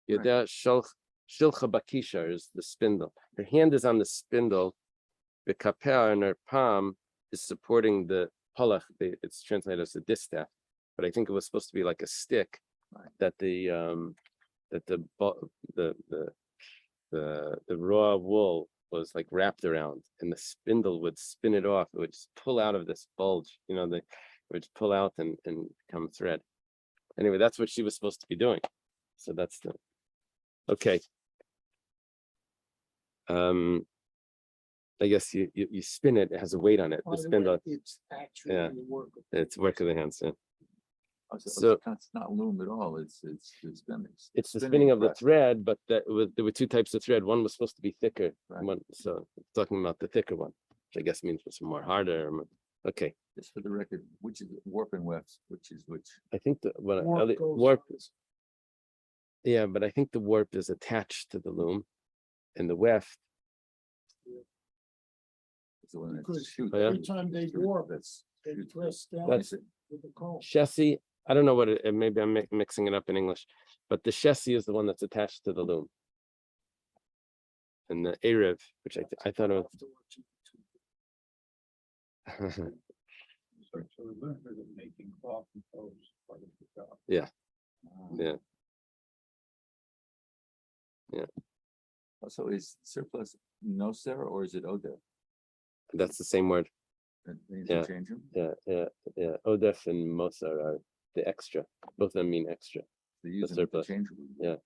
Yodea shilcha bakishar is the spindle. Her hand is on the spindle. The kaper and her palm is supporting the polach. It's translated as a distaff, but I think it was supposed to be like a stick that the raw wool was like wrapped around, and the spindle would spin it off. It would just pull out of this bulge, you know, it would just pull out and become thread. Anyway, that's what she was supposed to be doing. So that's the okay. I guess you spin it. It has a weight on it. By The the way, spindle. it's actually Yeah. the work of. It's work of the hands. Yeah. So it's not loom at all. It's spinning. It's the spinning of the press. thread, but there were two types of thread. One was supposed to be thicker. Right. One, so talking about the thicker one, which I guess means it's more harder. Okay, Just for the record, which is warp and weft, which is which? I think the Warp goes warp. on. Yeah, but I think the warp is attached to the loom, and the weft. It's the one that Because shoots. Oh, yeah? every time they warp, That's. they shoots. press down That's- with the comb. Chassis. I don't know what it. Maybe I'm mixing it up in English, but the chassis is the one that's attached to the loom, and the Erev, which I thought it was. So we learned that making cloth and clothes is part of the job. Yeah. So is surplus no sir or is it Odef? That's the same word. They Yeah. change them. Yeah. Odef and Mosar are the extra. Both of them mean extra. They use them surplus. interchangeably. Yeah.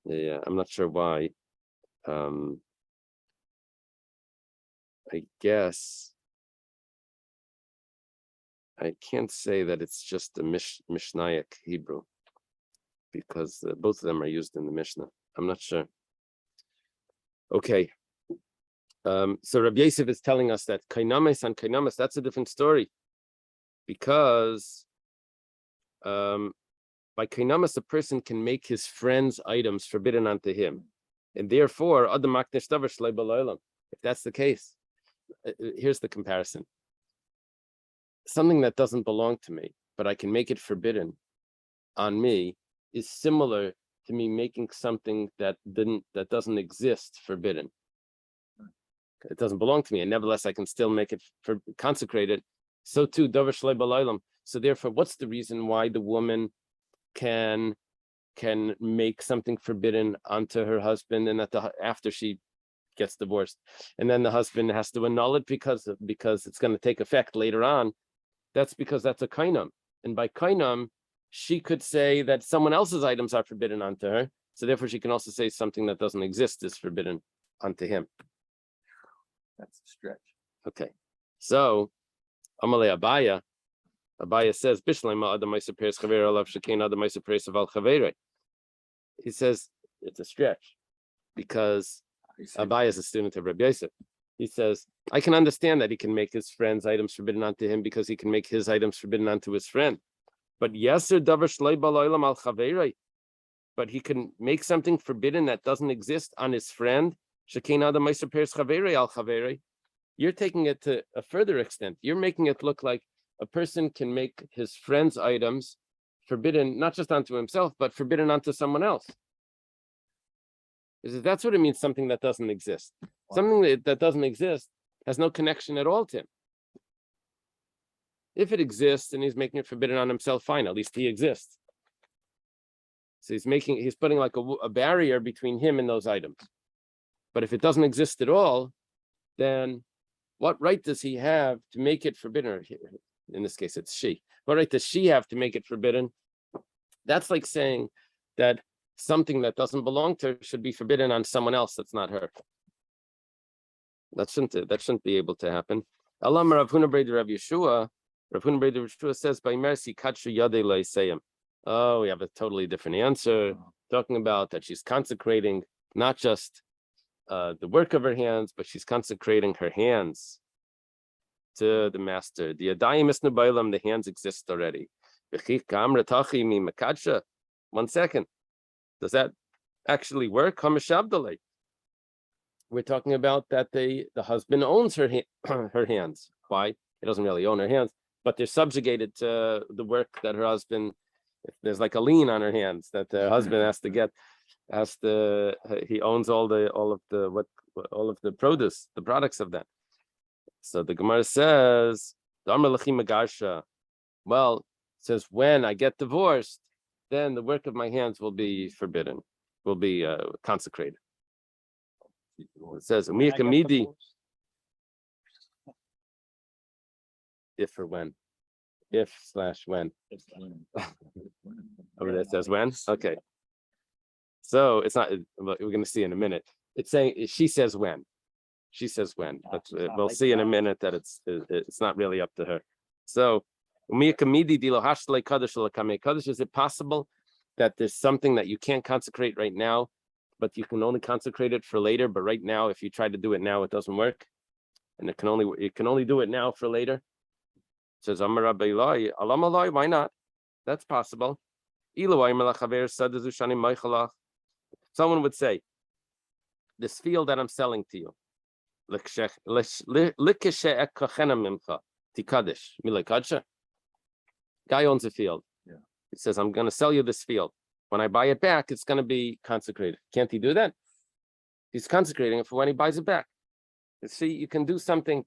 Yeah. I'm not sure why. I guess I can't say that it's just a Mishnaic Hebrew, because both of them are used in the Mishnah. I'm not sure. Okay. So Rabbi Yosef is telling us that kainames and kainames, that's a different story, because by kainamas, a person can make his friend's items forbidden unto him, and therefore, if that's the case, here's the comparison. Something that doesn't belong to me, but I can make it forbidden on me, is similar to me making something that doesn't exist forbidden. It doesn't belong to me, and nevertheless I can still make it consecrated. So too, davar shlei b'laylam. So therefore, what's the reason why the woman can make something forbidden onto her husband, and after she gets divorced, and then the husband has to annul it because it's going to take effect later on? That's because that's a kainam, and by kainam, she could say that someone else's items are forbidden onto her. So therefore, she can also say something that doesn't exist is forbidden onto him. That's a stretch. Okay, so Amalei Abaya says, he says it's a stretch because Abaya is a student of Rabbi Yosef. He says, I can understand that he can make his friend's items forbidden onto him because he can make his items forbidden onto his friend. But yeser davar shlei b'laylam al chaverei. But he can make something forbidden that doesn't exist on his friend. Shekein adam meiser peres chaverei al chaverei. You're taking it to a further extent. You're making it look like a person can make his friend's items forbidden, not just onto himself, but forbidden onto someone else. That's what it means, something that doesn't exist. Something that doesn't exist has no connection at all to him. If it exists and he's making it forbidden on himself, fine, at least he exists. So he's putting like a barrier between him and those items. But if it doesn't exist at all, then what right does he have to make it forbidden? Or in this case, it's she. What right does she have to make it forbidden? That's like saying that something that doesn't belong to her should be forbidden on someone else that's not her. That shouldn't be able to happen. Alam Rav Huna Brei Rav Yeshua. Rav Huna Brei Rav Yeshua says, "By mercy, katshu yadei leisayim." Oh, we have a totally different answer, talking about that she's consecrating not just the work of her hands, but she's consecrating her hands to the master. The yadayim isnu ba'olam, the hands exist already. 1 second. Does that actually work? We're talking about that the husband owns her hands. Why? He doesn't really own her hands, but they're subjugated to the work that her husband. There's like a lien on her hands that the husband has to get. He owns all of the produce, the products of that. So the Gemara says, well, it says when I get divorced, then the work of my hands will be forbidden, will be consecrated. It says, if or when. If/when. Oh, that says when? Okay. So it's not, we're going to see in a minute. It's saying, she says when. She says when. But we'll see in a minute that it's not really up to her. So, is it possible that there's something that you can't consecrate right now, but you can only consecrate it for later? But right now, if you try to do it now, it doesn't work, and it can only do it now for later. It says, why not? That's possible. Someone would say, this field that I'm selling to you, guy owns a field. Yeah. He says, I'm going to sell you this field. When I buy it back, it's going to be consecrated. Can't he do that? He's consecrating it for when he buys it back. You see, you can do something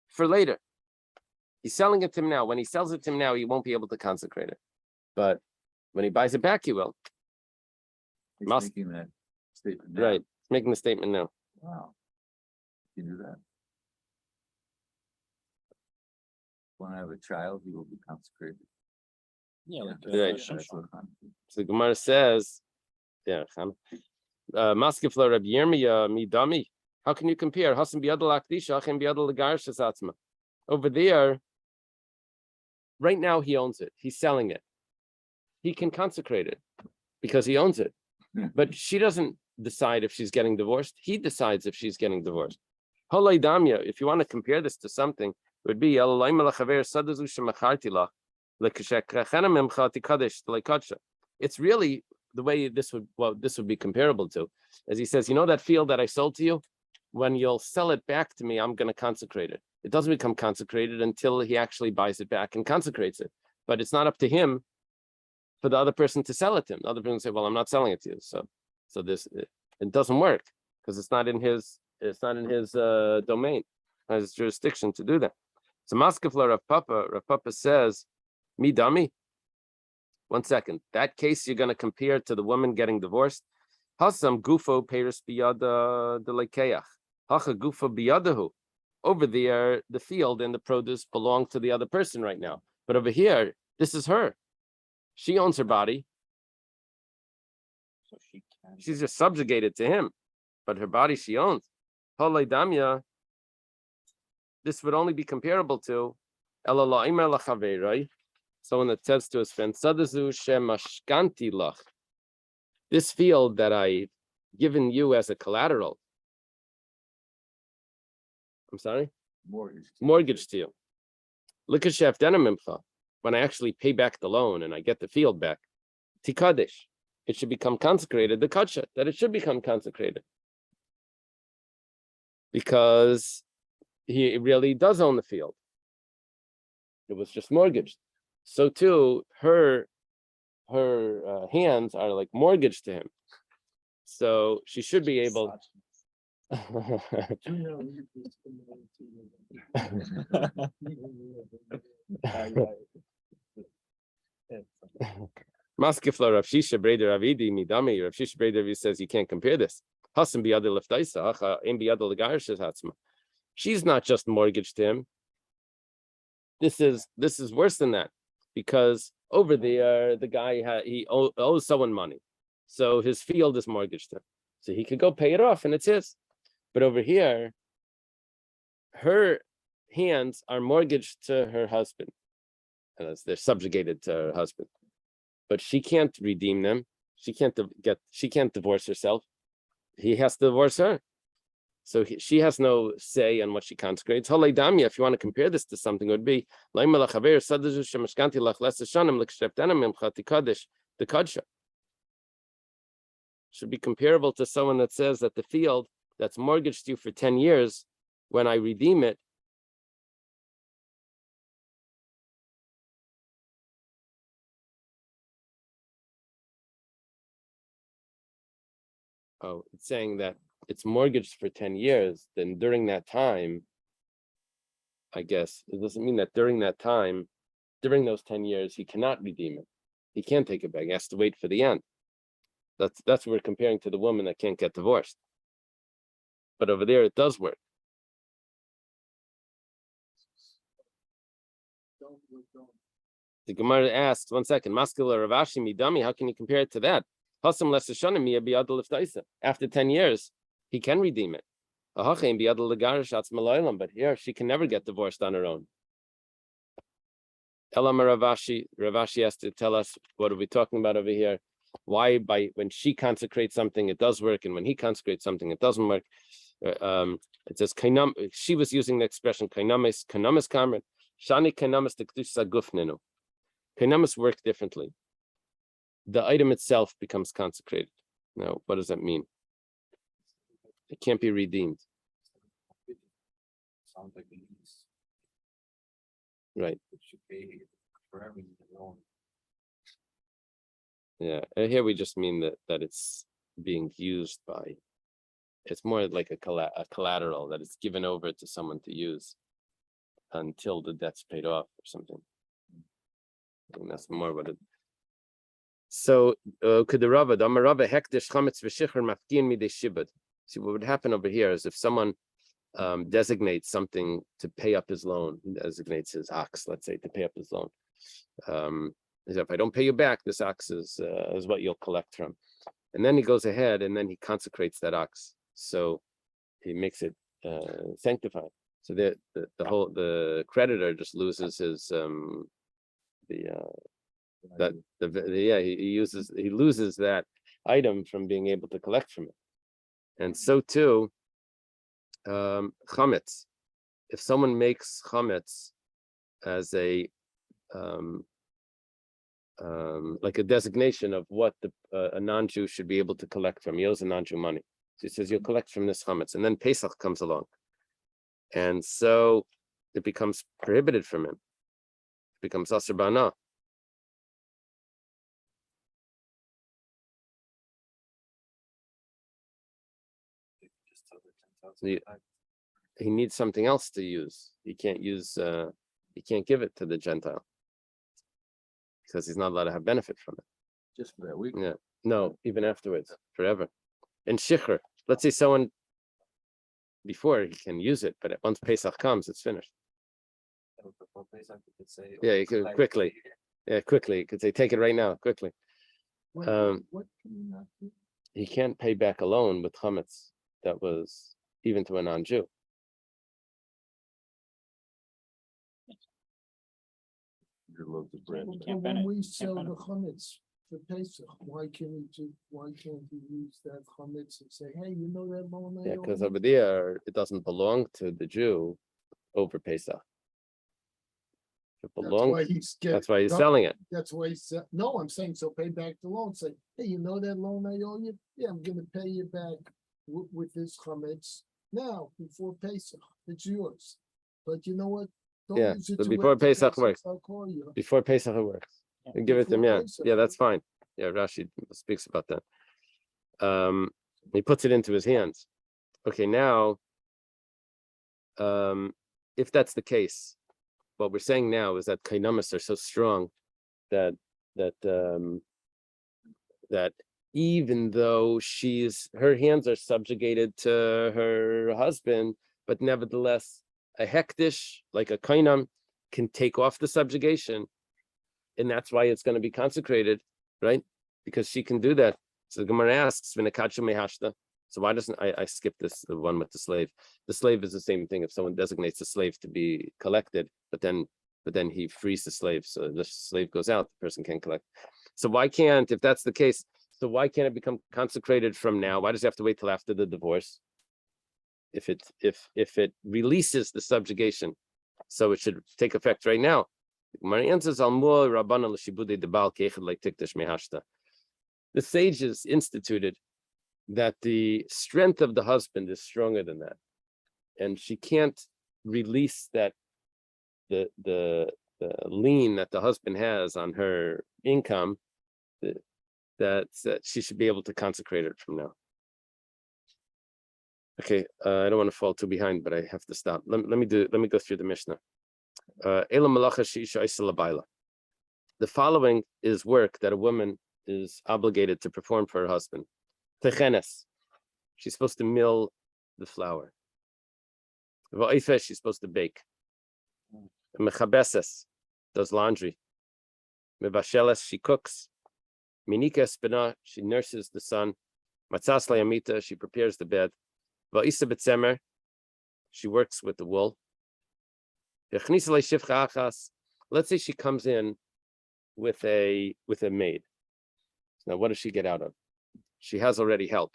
for later. He's selling it to him now. When he sells it to him now, he won't be able to consecrate it. But when he buys it back, he will. He's Must- making that statement now. Right. He's making the statement now. Wow. You do that. When I have a child, he will be consecrated. Yeah, like Right. Shimshon. So the Gemara says, yeah, Maskefla Reb Yirmiyah Midami. How can you compare? Hasan biyadal akdisha, Achim biyadal legarshes atzma. Over there, right now he owns it. He's selling it. He can consecrate it because he owns it. But she doesn't decide if she's getting divorced. He decides if she's getting divorced. Holei damya. If you want to compare this to something, it would be It's really the way this would be comparable to, as he says, you know that field that I sold to you? When you'll sell it back to me, I'm going to consecrate it. It doesn't become consecrated until he actually buys it back and consecrates it. But it's not up to him for the other person to sell it to him. The other person say, well, I'm not selling it to you. So this it doesn't work because it's not in his domain, his jurisdiction to do that. So Maskefla Rav Papa says, me dummy. 1 second. That case you're going to compare to the woman getting divorced. Hasam gufo peris biyada de lekeach. Hacha gufo biyadahu. Over there, the field and the produce belong to the other person right now. But over here, this is her. She owns her body. So she can. She's just subjugated to him. But her body she owns. Halei damya. This would only be comparable to Elalaimer lachaverai. Someone that says to his friend, Sadazu shemashkanti lach. This field that I've given you as a collateral. I'm sorry? Mortgage to you. Likashef denamimcha. When I actually pay back the loan and I get the field back. Tikadish. It should become consecrated. The kadsha, that it should become consecrated. Because he really does own the field. It was just mortgaged. So too, her hands are like mortgaged to him. So she should be able. Maskefla Rav Shisha Breder Avidi Midami. Rav Shisha Breder says you can't compare this. Hasan biyada leftaisa, acha im biyada legarishes hatzma. She's not just mortgaged to him. This is worse than that, because over there the guy he owes someone money, so his field is mortgaged to him, so he could go pay it off and it's his. But over here, her hands are mortgaged to her husband, and they're subjugated to her husband. But she can't redeem them. She can't divorce herself. He has to divorce her. So she has no say on what she consecrates. Halei damya, if you want to compare this to something, it would be the kadsha. Should be comparable to someone that says that the field that's mortgaged to you for 10 years, when I redeem it, it's saying that it's mortgaged for 10 years, then during that time, I guess, it doesn't mean that during that time, during those 10 years, he cannot redeem it. He can't take it back. He has to wait for the end. That's what we're comparing to the woman that can't get divorced. But over there, it does work. The Gemara asks, 1 second, Maskila Ravashi Midami, how can you compare it to that? After 10 years, he can redeem it. But here, she can never get divorced on her own. Ravashi has to tell us, what are we talking about over here? Why, when she consecrates something, it does work, and when he consecrates something, it doesn't work. It says, she was using the expression, kainamis kamret, shani kainamis the kedusha gufnenu. Kainamis work differently. The item itself becomes consecrated. Now, what does that mean? It can't be redeemed. Sounds like a lease. Right. It should pay for everything alone. Yeah. Here we just mean that it's being used by. It's more like a collateral that is given over to someone to use until the debt's paid off or something. And that's more what it. So, could the Rava, hektish chametz v'shicher mafkin midei shibud. See, what would happen over here is if someone designates something to pay up his loan, designates his ox, let's say, to pay up his loan. If I don't pay you back, this ox is what you'll collect from. And then he goes ahead and then he consecrates that ox. So he makes it sanctified. So the creditor just loses his he loses that item from being able to collect from it. And so too, chametz. If someone makes chametz as a like a designation of what a non-Jew should be able to collect from. He owes a non-Jew money. So he says, you'll collect from this chametz. And then Pesach comes along. And so it becomes prohibited from him. It becomes Asr Bana. He needs something else to use. He can't give it to the Gentile because he's not allowed to have benefit from it. Just for that week. Yeah. No, even afterwards, forever. And Shikhr, let's say someone before he can use it, but once Pesach comes, it's finished. Yeah, you could quickly. Yeah, quickly. You could say, take it right now, quickly. What can you not do? He can't pay back a loan with chametz that was even to a non-Jew. Your loaves of bread. You can't When benefit- we can't sell the benefit. chametz for Pesach, why can't we use that chametz and say, hey, you know that loan I Yeah, owe because you? over there, it doesn't belong to the Jew over Pesach. It That's belongs, why he's getting. that's why he's selling it. That's why he said, no, I'm saying, so pay back the loan, say, hey, you know that loan I owe you? Yeah, I'm gonna pay you back with this chametz now, before Pesach, it's yours. But you know what? Don't Yeah, use it but till before after Pesach works. I'll call you. Before Pesach it works. Yeah. And give it to him, yeah. Before Pesach. Yeah, that's fine. Yeah, Rashi speaks about that. He puts it into his hands. Okay, now, if that's the case, what we're saying now is that kainamas are so strong that even though her hands are subjugated to her husband, but nevertheless a hektish, like a kainam, can take off the subjugation, and that's why it's going to be consecrated, right? Because she can do that. So the Gemara asks, "V'nekadshu mehashta." So why doesn't I skip this, the one with the slave? The slave is the same thing. If someone designates a slave to be collected, but then he frees the slave, so the slave goes out, the person can't collect. So why can't, if that's the case, so why can't it become consecrated from now? Why does it have to wait till after the divorce? If it releases the subjugation, so it should take effect right now. The sages instituted that the strength of the husband is stronger than that, and she can't release that the lien that the husband has on her income, that she should be able to consecrate it from now. Okay, I don't want to fall too behind, but I have to stop. Let me go through the Mishnah. The following is work that a woman is obligated to perform for her husband. Techenes, she's supposed to mill the flour. Va'ifesh, she's supposed to bake. Mechabeses, does laundry. Mevasheles, she cooks. Minika espina, she nurses the son. Matzas layamita, she prepares the bed. Va'isa betzemer, she works with the wool. Let's say she comes in with a maid. Now, what does she get out of? She has already help.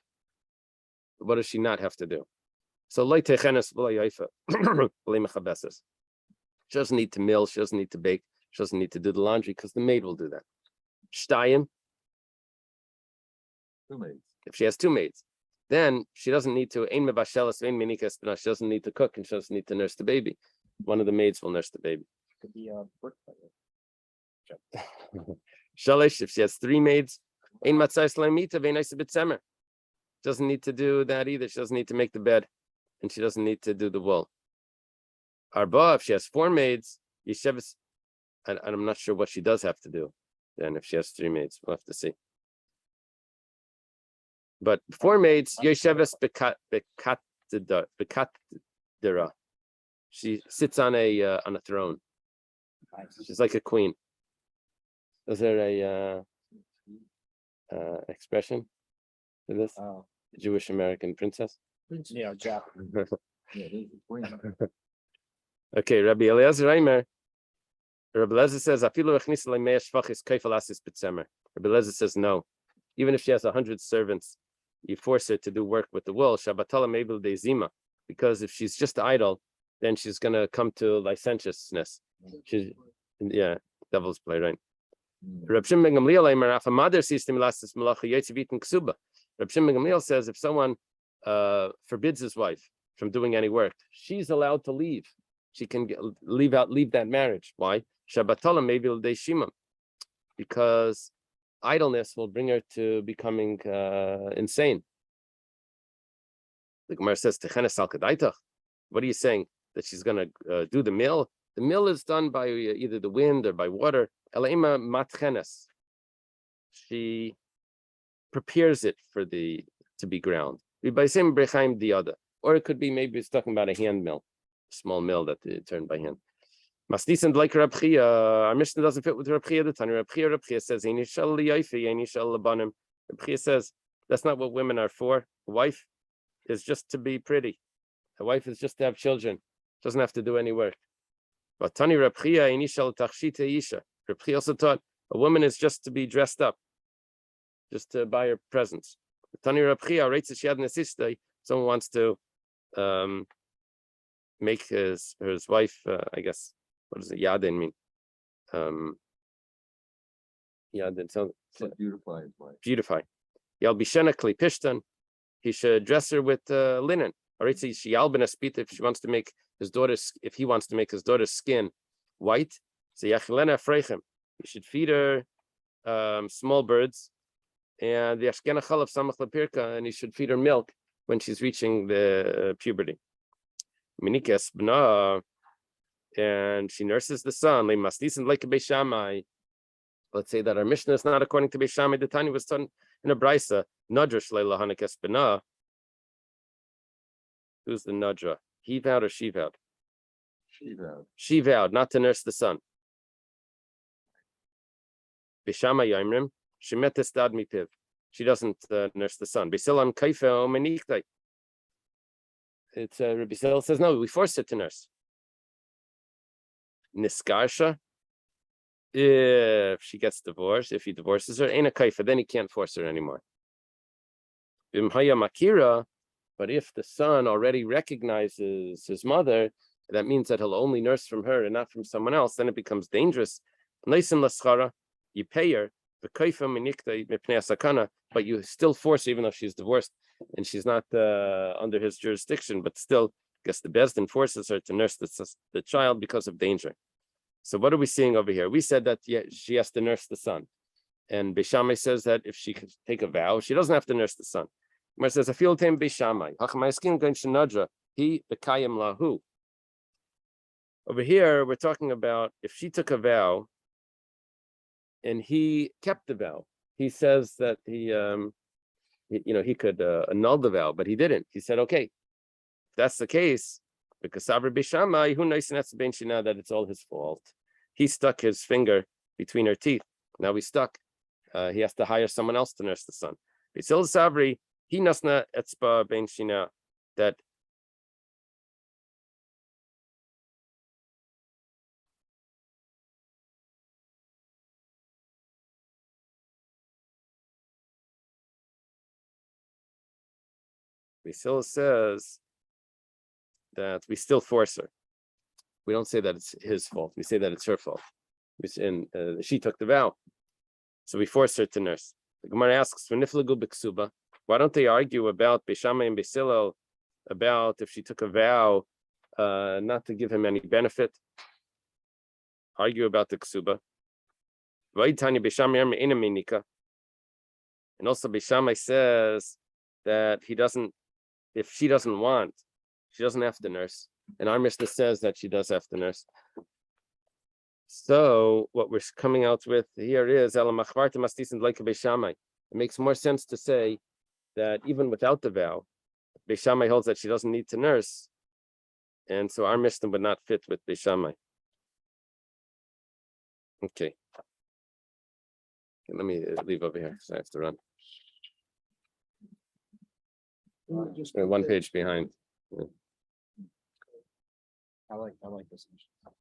What does she not have to do? So she doesn't need to mill, she doesn't need to bake, she doesn't need to do the laundry because the maid will do that. Shtayim, 2 maids. if she has 2 maids, then she doesn't need to, she doesn't need to cook and she doesn't need to nurse the baby. One of the maids will nurse the baby. Could be a brick layer. Shalish, if she has 3 maids, doesn't need to do that either. She doesn't need to make the bed, and she doesn't need to do the wool. Arba, if she has 4 maids, Yeshevis, and I'm not sure what she does have to do. Then if she has 3 maids, we'll have to see. But 4 maids, Yeshevis bekatdera. She sits on a throne. Nice. She's like a queen. Is there a expression for this? Oh, Jewish American princess? yeah, Jack. Yeah, there's the queen. Okay, Rabbi Eliezer Reimer. Rabbi Eliezer says, "Afilu echnisa le'mei shvachis kofel asis b'tzemer." Rabbi Eliezer says, no. Even if she has 100 servants, you force her to do work with the wool. Shabbatala meibel de zima, because if she's just idle, then she's gonna come to licentiousness. She's, yeah, devil's play, right? Reb Shimon ben Gamliel Eimer, if a mother sees timilastis malacha yotziv eaten ksuba. Reb Shimon ben Gamliel says if someone forbids his wife from doing any work, she's allowed to leave. She can leave that marriage. Why? Shabbatala maybe shimam, because idleness will bring her to becoming insane. The Gemara says, what are you saying? That she's going to do the mill? The mill is done by either the wind or by water. Elaima matchenes. She prepares it to be ground. The other. Or it could be maybe it's talking about a hand mill, a small mill that they turn by hand. Masnisan like Reb Chia, our Mishnah doesn't fit with Reb Chia. The Tanya Reb Chia says, Reb Chia says, that's not what women are for. A wife is just to be pretty. A wife is just to have children. Doesn't have to do any work. But Tani Reb Chia also taught a woman is just to be dressed up, just to buy her presents. Tani Reb Chia writes that she had an assistant. Someone wants to make his wife, I guess, what does it yadin mean? Yadin, so beautify his wife. Beautify. Yalbishena kli pishtan. He should dress her with linen. All right, so she yalbina spita if he wants to make his daughter's skin white. So yachelena freichem. You should feed her small birds, and the ashkena chalav samach lepirka, and you should feed her milk when she's reaching the puberty. Minikes bna, and she nurses the son. Lemasnisin like a beishamai. Let's say that our Mishnah is not according to beishamai. The Tanya was done in a brisa. Nadra shleila hanikes bna. Who's the nadra? He vowed or she vowed? She vowed. She vowed not to nurse the son. Beishamai yomrim shemetes dad mipiv. She doesn't nurse the son. Bisilan kaife o menichtai. It's Rabbi Sil says no. We force her to nurse. Niskarsha. If she gets divorced, if he divorces her, ain't a kaifa, then he can't force her anymore. Bimhaya makira. But if the son already recognizes his mother, that means that he'll only nurse from her and not from someone else. Then it becomes dangerous. You pay her, but you still force her, even though she's divorced and she's not under his jurisdiction. But still, I guess the Bezdin forces her to nurse the child because of danger. So what are we seeing over here? We said that she has to nurse the son. And Beishamai says that if she could take a vow, she doesn't have to nurse the son. Gemara says, "I feel time Beishamai. Hachmaiskin going shenadra he bekayim lahu." Over here, we're talking about if she took a vow, and he kept the vow. He says that he could annul the vow, but he didn't. He said, "Okay, if that's the case, because Sabra Beishamai, who knows that it's all his fault. He stuck his finger between her teeth. Now he's stuck. He has to hire someone else to nurse the son. Beisil Sabri." He nasna etzba ben shina that Basil says that we still force her. We don't say that it's his fault. We say that it's her fault. And she took the vow, so we force her to nurse. The Gemara asks for niflagu b'ksuba. Why don't they argue about Beishamai and Beisilo about if she took a vow not to give him any benefit? Argue about the ksuba. And also Beishamai says that if she doesn't want, she doesn't have to nurse. And our Mishnah says that she does have to nurse. So what we're coming out with here is it makes more sense to say that even without the vow, Beishamai holds that she doesn't need to nurse, and so our Mishnah would not fit with Beishamai. Okay, let me leave over here because I have to run. We're one page behind. I like this.